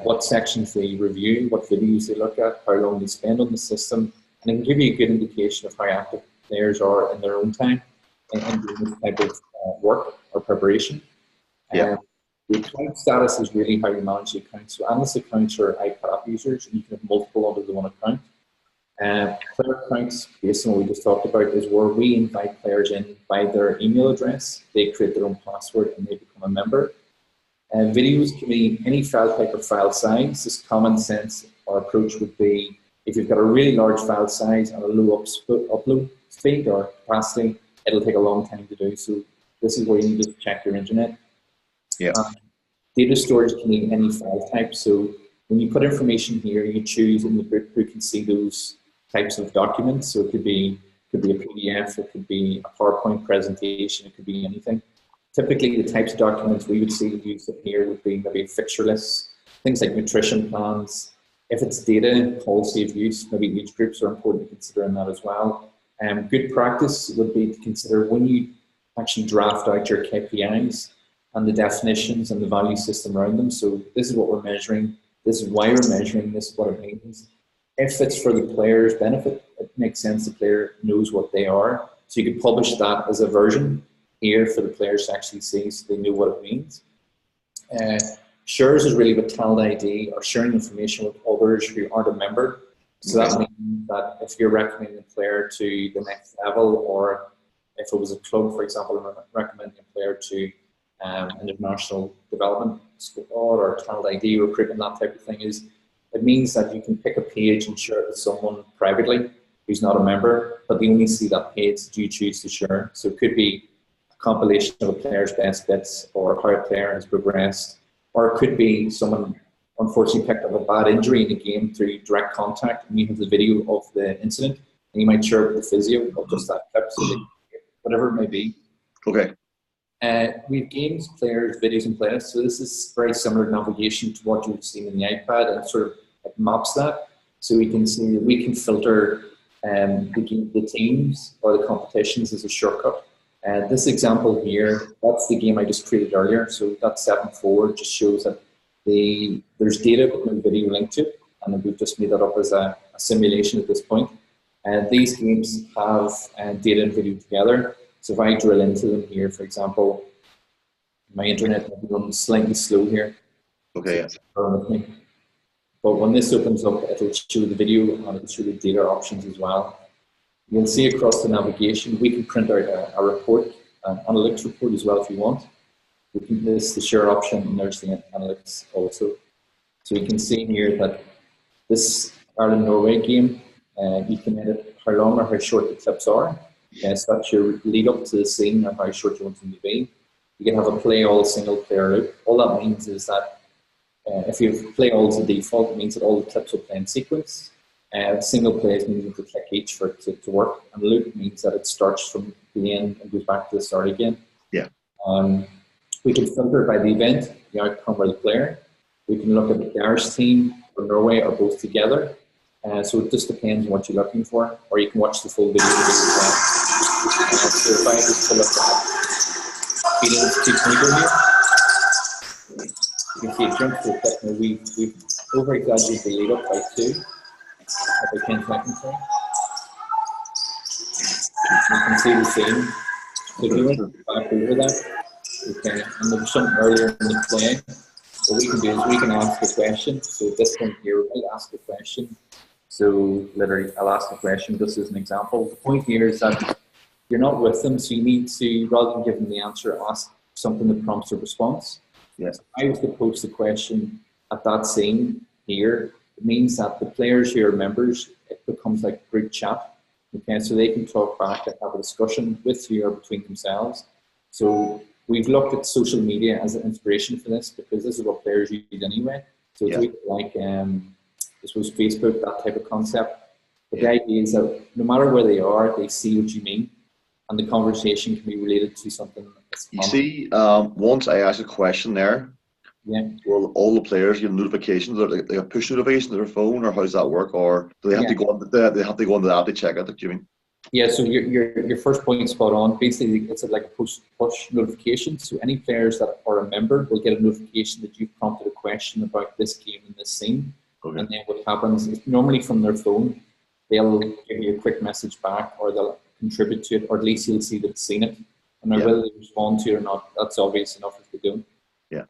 what sections they review, what videos they look at, how long they spend on the system, and it can give you a good indication of how active players are in their own time and doing this type of work or preparation. Yeah. The account status is really how you manage the account. So analyst accounts are iPad app users, and you can have multiple under the one account. Player accounts, based on what we just talked about, is where we invite players in by their email address. They create their own password and they become a member. Videos can be any file type or file size. This common sense or approach would be if you've got a really large file size and a low upload speed or capacity, it'll take a long time to do. So this is where you need to check your internet. Yeah. Data storage can be any file type. So when you put information here, you choose in the group who can see those types of documents. So it could be a PDF, it could be a PowerPoint presentation, it could be anything. Typically, the types of documents we would see used here would be maybe fixture lists, things like nutrition plans. If it's data, policy of use, maybe age groups are important to consider in that as well. Good practice would be to consider when you actually draft out your KPIs and the definitions and the value system around them. So this is what we're measuring, this is why we're measuring, this is what it means. If it's for the player's benefit, it makes sense the player knows what they are. So you could publish that as a version here for the players to actually see so they know what it means. Shares is really about talent ID or sharing information with others who aren't a member. So that means that if you're recommending a player to the next level, or if it was a club, for example, recommending a player to an international development squad or talent ID recruitment, that type of thing, is it means that you can pick a page and share it with someone privately who's not a member, but they only see that page that you choose to share. So it could be a compilation of a player's best bits or how a player has progressed, or it could be someone unfortunately picked up a bad injury in the game through direct contact and you have the video of the incident and you might share it with the physio of just that clip, so whatever it may be. Okay. We have games, players, videos, and playlists. So this is very similar navigation to what you've seen in the iPad, and sort of maps that. So we can see that we can filter the teams or the competitions as a shortcut. This example here, that's the game I just created earlier. So that 7-4 just shows that there's data but no video linked to it, and we've just made that up as a simulation at this point. These games have data and video together. So if I drill into them here, for example, my internet might be running slightly slow here. Okay. So yeah. But when this opens up, it'll show the video and it'll show the data options as well. You'll see across the navigation, we can print out a report, an analytics report as well if you want. We can list the share option and there's the analytics also. So you can see here that this Ireland-Norway game, you can edit how long or how short the clips are. So that's your lead up to the scene and how short you want them to be. You can have a play all single player loop. All that means is that if you play all as a default, it means that all the clips will play in sequence. Single plays means you have to click each for it to work. And loop means that it starts from the end and goes back to the start again. Yeah. We can filter by the event, the outcome, or the player. We can look at the Irish team or Norway or both together. So it just depends on what you're looking for, or you can watch the full video as well. So if I just pull up that feelings 2.0 here, you can see it jumps to a clip. Now we've over-exaggerated the lead up by 2, by 10 seconds. Sorry. You can see the same. So if you want to go back over that, okay, and there was something earlier in the play, what we can do is we can ask a question. So at this point here, we'll ask a question. So literally, I'll ask a question just as an example. The point here is that you're not with them, so you need to, rather than give them the answer, ask something that prompts a response. Yes. So if I was to post a question at that scene here, it means that the players who are members, it becomes like group chat. Okay, so they can talk back and have a discussion with you or between themselves. So we've looked at social media as an inspiration for this, because this is what players use anyway. So it's like, I suppose, Facebook, that type of concept. But the idea is that no matter where they are, they see what you mean, and the conversation can be related to something that's common. You see, once I ask a question there, well, all the players get notifications. They have push notifications to their phone, or how does that work? Or do they have to go on they have to go on the app to check it? Do you mean? Yeah, so your first point is spot on. Basically, it's like a push notification. So any players that are a member will get a notification that you've prompted a question about this game in this scene. Okay. And then what happens is, normally from their phone, they'll give you a quick message back, or they'll contribute to it, or at least you'll see that they've seen it. And whether they respond to it or not, that's obvious enough if they don't. Yeah.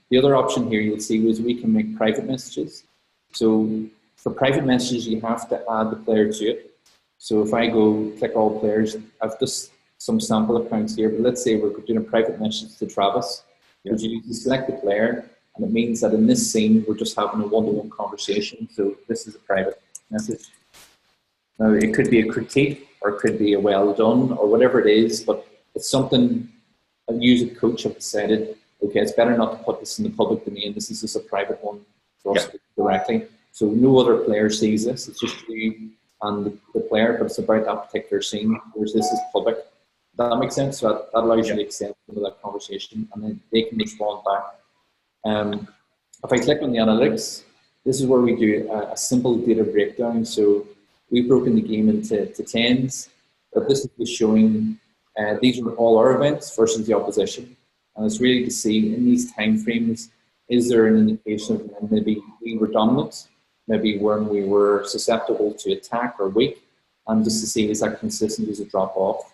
The other option here you'll see is we can make private messages. So for private messages, you have to add the player to it. So if I go click all players, I've just some sample accounts here, but let's say we're doing a private message to Travis. Because you select the player, and it means that in this scene, we're just having a one-to-one conversation. So this is a private message. Now, it could be a critique, or it could be a well done, or whatever it is, but it's something you as a coach have decided, okay, it's better not to put this in the public domain. This is just a private one for us directly. So no other player sees this. It's just you and the player, but it's about that particular scene, whereas this is public. Does that make sense? So that allows you to extend some of that conversation, and then they can respond back. If I click on the analytics, this is where we do a simple data breakdown. So we've broken the game into tens, but this is just showing these are all our events versus the opposition. And it's really to see in these time frames, is there an indication of when maybe we were dominant, maybe when we were susceptible to attack or weak, and just to see is that consistent as a drop off.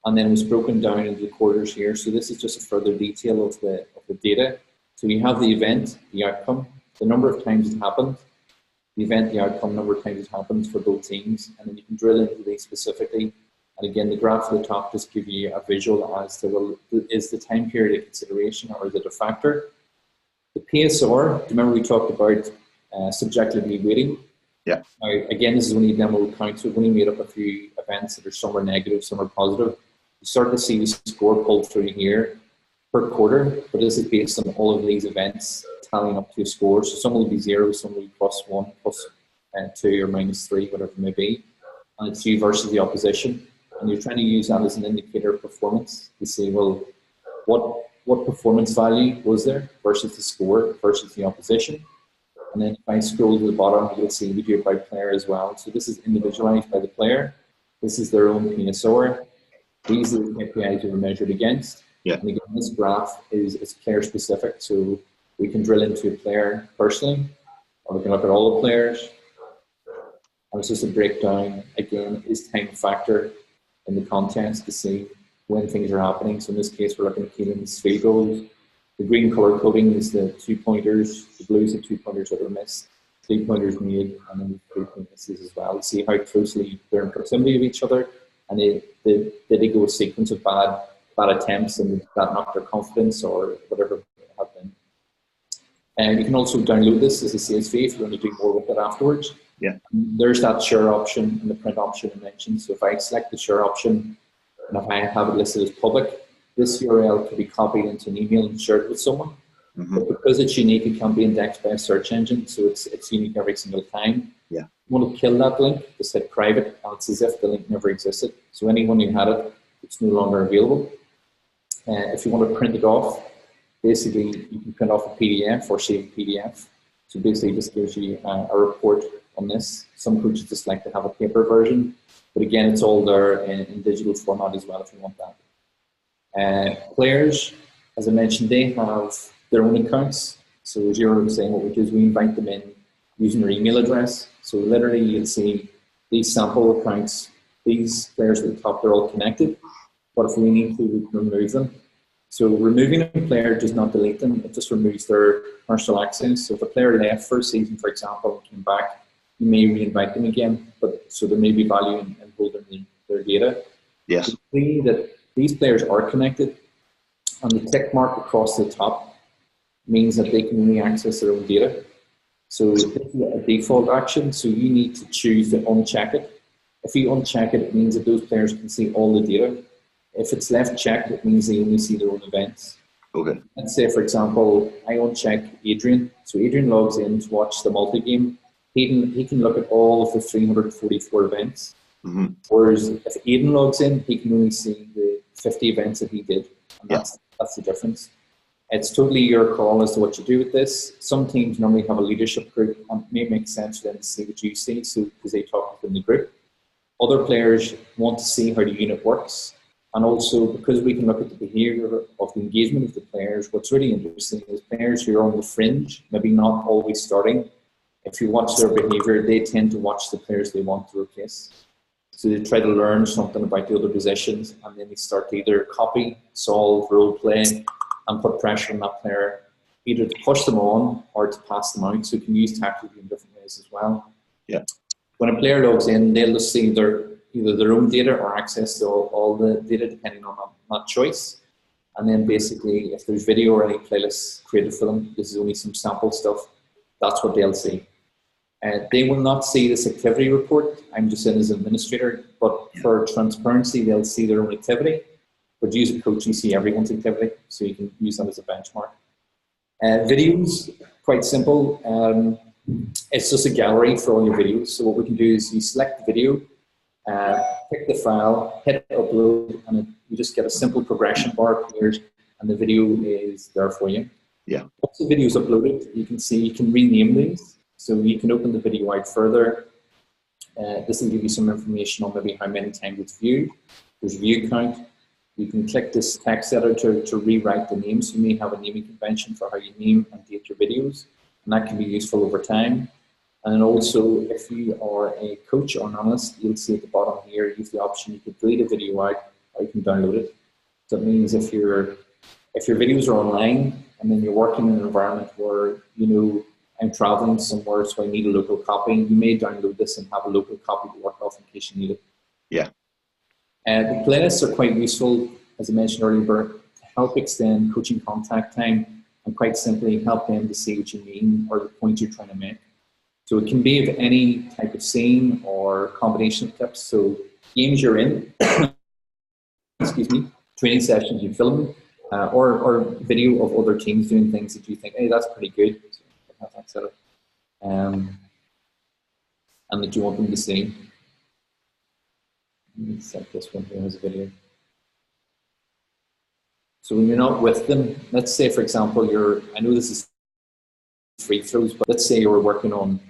And then it was broken down into the quarters here. So this is just a further detail of the data. So you have the event, the outcome, the number of times it happened, the event, the outcome, number of times it happened for both teams, and then you can drill into these specifically. And again, the graph at the top just gives you a visual as to, well, is the time period a consideration or is it a factor? The PSR, remember we talked about subjectively weighting? Yeah. Now, again, this is only a demo count, so we've only made up a few events that are some are negative, some are positive. You start to see the score pulled through here per quarter, but this is based on all of these events tallying up to a score. So some will be 0, some will be +1, +2, or -3, whatever it may be. And it's you versus the opposition. And you're trying to use that as an indicator of performance to say, well, what performance value was there versus the score versus the opposition. And then if I scroll to the bottom, you'll see we do it by player as well. So this is individualized by the player. This is their own PSR. These are the KPIs we were measured against. Yeah. And again, this graph is player specific. So we can drill into a player personally, or we can look at all the players. And it's just a breakdown. Again, is time a factor in the contest to see when things are happening. So in this case, we're looking at Keelan's 3 goals. The green color coding is the 2-pointers. The blue is the 2-pointers that are missed. 3-pointers made, and then 3-point misses as well. See how closely they're in proximity of each other, and did they go a sequence of bad attempts, and that knocked their confidence or whatever it had been. And you can also download this as a CSV if you want to do more with it afterwards. Yeah. There's that share option and the print option I mentioned. So if I select the share option, and if I have it listed as public, this URL could be copied into an email and shared with someone. Mm-hmm. But because it's unique, it can't be indexed by a search engine, so it's unique every single time. Yeah. You want to kill that link, just hit private, and it's as if the link never existed. So anyone who had it, it's no longer available. If you want to print it off, basically you can print off a PDF or save a PDF. So basically this gives you a report on this. Some coaches just like to have a paper version, but again, it's all there in digital format as well if you want that. Players, as I mentioned, they have their own accounts. So as you're saying, what we do is we invite them in using their email address. So literally you'll see these sample accounts, these players at the top, they're all connected. But if we need to, we can remove them. So removing a player does not delete them, it just removes their personal access. So if a player left for a season, for example, and came back, you may re-invite them again, but so there may be value in holding their data. Yes. You see that these players are connected, and the tick mark across the top means that they can only access their own data. So this is a default action, so you need to choose to uncheck it. If you uncheck it, it means that those players can see all the data. If it's left checked, it means they only see their own events. Okay. Let's say, for example, I uncheck Adrian. So Adrian logs in to watch the multi-game. He can look at all of the 344 events. Mm-hmm. Whereas if Aidan logs in, he can only see the 50 events that he did. And that's the difference. It's totally your call as to what you do with this. Some teams normally have a leadership group, and it may make sense for them to see what you see, so because they talk within the group. Other players want to see how the unit works. And also, because we can look at the behaviour of the engagement of the players, what's really interesting is players who are on the fringe, maybe not always starting, if you watch their behaviour, they tend to watch the players they want to replace. So they try to learn something about the other positions, and then they start to either copy, solve, role play, and put pressure on that player, either to push them on or to pass them out. So you can use tactically in different ways as well. Yeah. When a player logs in, they'll just see either their own data or access to all the data depending on that choice. And then basically, if there's video or any playlists created for them, this is only some sample stuff, that's what they'll see. They will not see this activity report. I'm just in as an administrator, but for transparency, they'll see their own activity. But you as a coach, you see everyone's activity, so you can use that as a benchmark. Videos, quite simple. It's just a gallery for all your videos. So what we can do is you select the video, pick the file, hit upload, and you just get a simple progression bar appears, and the video is there for you. Yeah. Once the video is uploaded, you can see you can rename these. So you can open the video out further. This will give you some information on maybe how many times it's viewed. There's view count. You can click this text editor to rewrite the names. You may have a naming convention for how you name and date your videos, and that can be useful over time. And then also, if you are a coach or an analyst, you'll see at the bottom here, you have the option, you can delete a video out or you can download it. So that means if your videos are online and then you're working in an environment where, you know, I'm traveling somewhere, so I need a local copy, you may download this and have a local copy to work off in case you need it. Yeah. The playlists are quite useful, as I mentioned earlier, to help extend coaching contact time and quite simply help them to see what you mean or the point you're trying to make. So it can be of any type of scene or combination of clips. So games you're in, excuse me, training sessions you film, or video of other teams doing things that you think, hey, that's pretty good. So, and that you want them to see. Let me set this one here as a video. So when you're not with them, let's say, for example, I know this is free throws, but let's say you were working on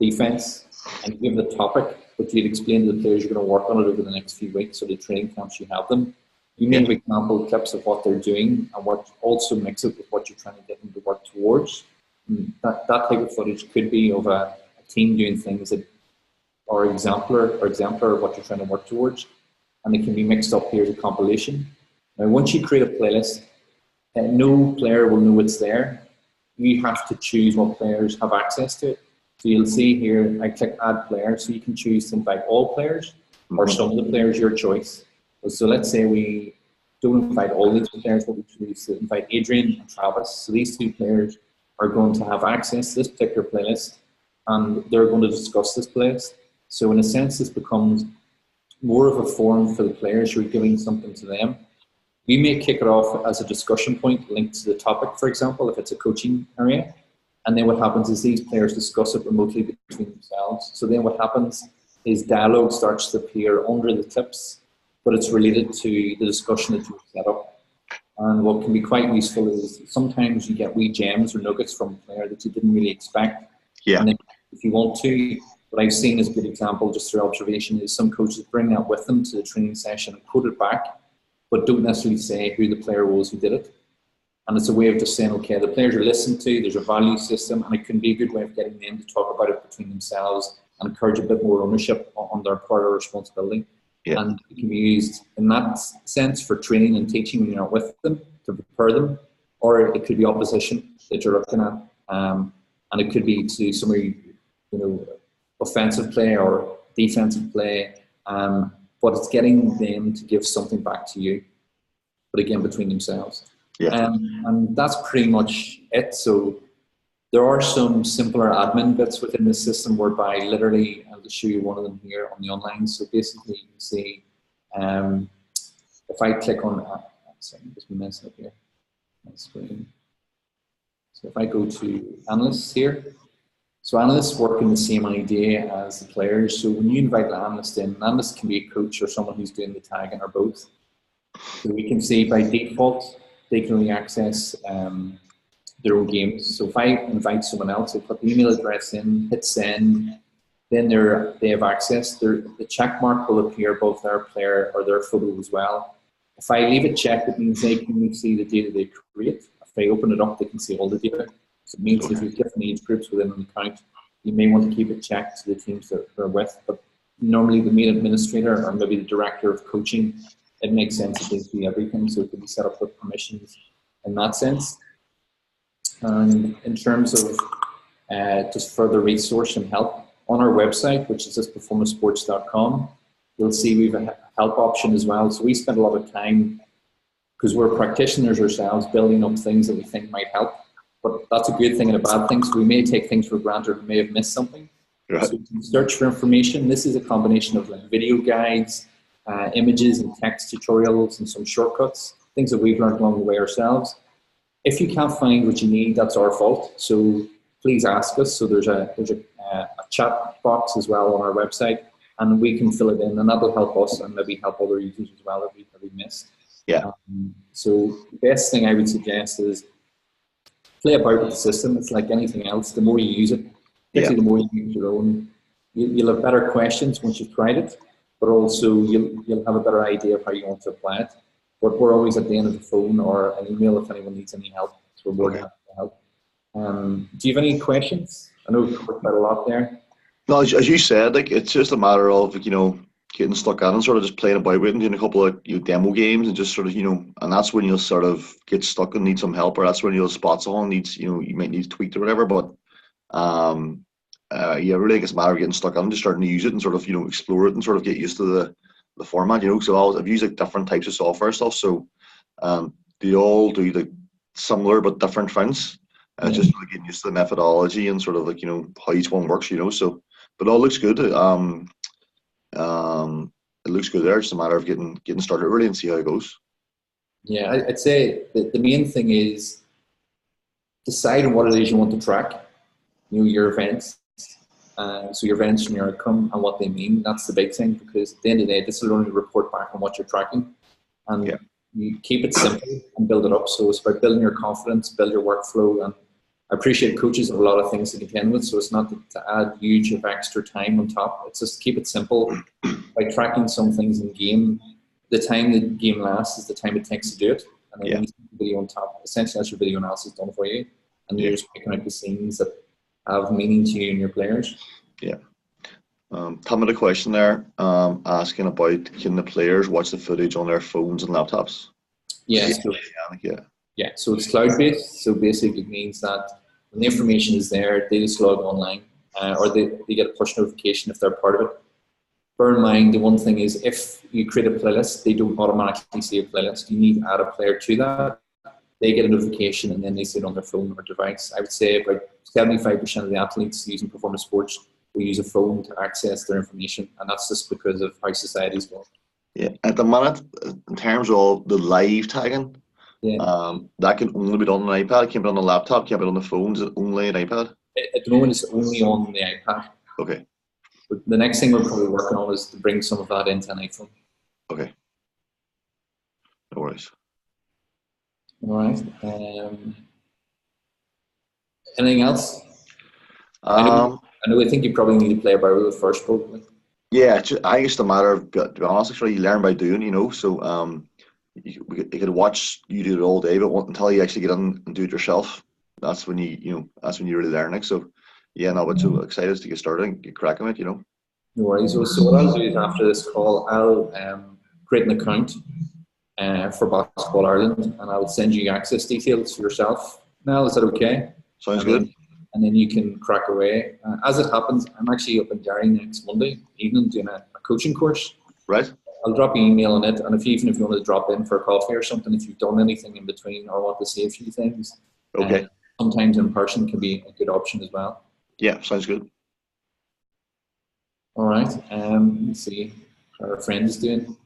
defense and you give the topic, but you'd explain to the players you're going to work on it over the next few weeks, so the training camps you have them. You may have example clips of what they're doing and what also mix it with what you're trying to get them to work towards. That type of footage could be of a team doing things that are exemplar of what you're trying to work towards, and it can be mixed up here as a compilation. Now, once you create a playlist, no player will know it's there. You have to choose what players have access to it. So you'll see here, I click Add Player, so you can choose to invite all players or some of the players, your choice. So let's say we don't invite all these players, but we choose to invite Adrian and Travis. So these two players are going to have access to this particular playlist, and they're going to discuss this playlist. So in a sense, this becomes more of a forum for the players. You're giving something to them. We may kick it off as a discussion point linked to the topic, for example, if it's a coaching area. And then what happens is these players discuss it remotely between themselves. So then what happens is dialogue starts to appear under the clips, but it's related to the discussion that you've set up. And what can be quite useful is sometimes you get wee gems or nuggets from a player that you didn't really expect. Yeah. And then if you want to, what I've seen as a good example, just through observation, is some coaches bring that with them to the training session and quote it back, but don't necessarily say who the player was who did it. And it's a way of just saying, okay, the players are listened to, there's a value system, and it can be a good way of getting them to talk about it between themselves and encourage a bit more ownership on their part of responsibility. Yeah. And it can be used in that sense for training and teaching when you're not with them to prepare them, or it could be opposition that you're looking at, and it could be to somebody, offensive play or defensive play, but it's getting them to give something back to you, but again between themselves. Yeah. And that's pretty much it. So there are some simpler admin bits within the system whereby literally, I'll just show you one of them here on the online. So basically you can see, if I click on, sorry, just messing up here, my screen. So if I go to analysts here, so analysts work in the same idea as the players. So when you invite an analyst in, an analyst can be a coach or someone who's doing the tagging or both. So we can see by default, they can only access their own games. So if I invite someone else, I put the email address in, hit send, then they have access. The check mark will appear above their player or their photo as well. If I leave it checked, it means they can only see the data they create. If I open it up, they can see all the data. So it means if there's different age groups within an account, you may want to keep it checked to the teams that they're with. But normally the main administrator or maybe the director of coaching, it makes sense that they see everything, so it can be set up with permissions in that sense. And in terms of just further resource and help, on our website, which is just performasports.com, you'll see we have a help option as well. So we spend a lot of time, because we're practitioners ourselves, building up things that we think might help. But that's a good thing and a bad thing. So we may take things for granted, we may have missed something. Right. So we can search for information. This is a combination of like video guides, images and text tutorials and some shortcuts, things that we've learned along the way ourselves. If you can't find what you need, that's our fault. So please ask us. So there's a chat box as well on our website, and we can fill it in, and that'll help us and maybe help other users as well that we missed. Yeah. So the best thing I would suggest is play about with the system. It's like anything else. The more you use it, particularly the more you use your own, you'll have better questions once you've tried it, but also you'll have a better idea of how you want to apply it. But we're always at the end of the phone or an email if anyone needs any help. So we're more than happy to help. Do you have any questions? I know we've covered quite a lot there. No, as you said, like it's just a matter of getting stuck in and sort of just playing about with and doing a couple of demo games and just sort of and that's when you'll sort of get stuck and need some help, or that's when you'll spot someone needs you might need tweaked or whatever. But really, it's a matter of getting stuck in, just starting to use it and sort of explore it and sort of get used to the format. So I've used like different types of software stuff. So they all do the similar but different things. Just really getting used to the methodology and sort of like how each one works. So, but it all looks good. It looks good there. It's just a matter of getting started really and see how it goes. Yeah, I'd say that the main thing is decide on what it is you want to track. Your events. So your events and your outcome and what they mean. That's the big thing, because at the end of the day, this will only report back on what you're tracking. And you keep it simple and build it up. So it's about building your confidence, build your workflow. And I appreciate coaches have a lot of things to contend with. So it's not to add huge of extra time on top. It's just keep it simple by tracking some things in game. The time the game lasts is the time it takes to do it. And then you put the video on top. Essentially, that's your video analysis done for you. And you're just picking out the scenes that have meaning to you and your players. Yeah. Tom had a question there asking about, can the players watch the footage on their phones and laptops? Yes. Yeah, so it's cloud-based. So basically it means that when the information is there, they just log online or they get a push notification if they're part of it. Bear in mind, the one thing is if you create a playlist, they don't automatically see a playlist. You need to add a player to that. They get a notification and then they see it on their phone or device. I would say about 75% of the athletes using Performa Sports will use a phone to access their information, and that's just because of how society's going. Yeah, at the minute, in terms of the live tagging, that can only be done on an iPad. It can't be on a laptop, can't be on the phones, it's only an iPad. At the moment, it's only on the iPad. Okay. But the next thing we're probably working on is to bring some of that into an iPhone. Okay. No worries. All right. Anything else? I think you probably need to play by rule first, probably. Yeah, I think it's a matter of, to be honest, actually, you learn by doing, you know. So you could watch you do it all day, but until you actually get in and do it yourself, that's when that's when you really learn it. So yeah, no, but so excited to get started and get cracking with it, you know. No worries. So what I'll do is after this call, I'll create an account for Basketball Ireland, and I'll send you access details for yourself. Now, is that okay? Sounds good. And then you can crack away. As it happens, I'm actually up in Derry next Monday evening doing a coaching course. Right. I'll drop you an email on it, and even if you want to drop in for a coffee or something, if you've done anything in between or want to see a few things, okay. Sometimes in person can be a good option as well. Yeah, sounds good. All right. Let's see how our friend is doing.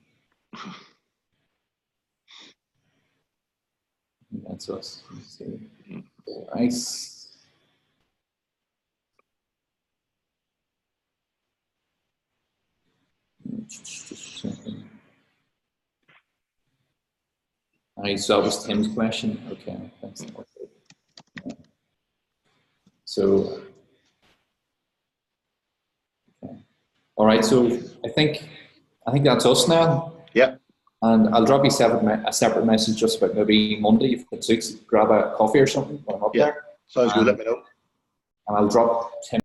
That's us. Let's see. Nice. So that was Tim's question. Okay, thanks. So, okay. All right. So I think that's us now. Yeah. And I'll drop you a separate message just about maybe Monday if it suits. Grab a coffee or something when I'm up there. Sounds good. Let me know. And I'll drop Tim.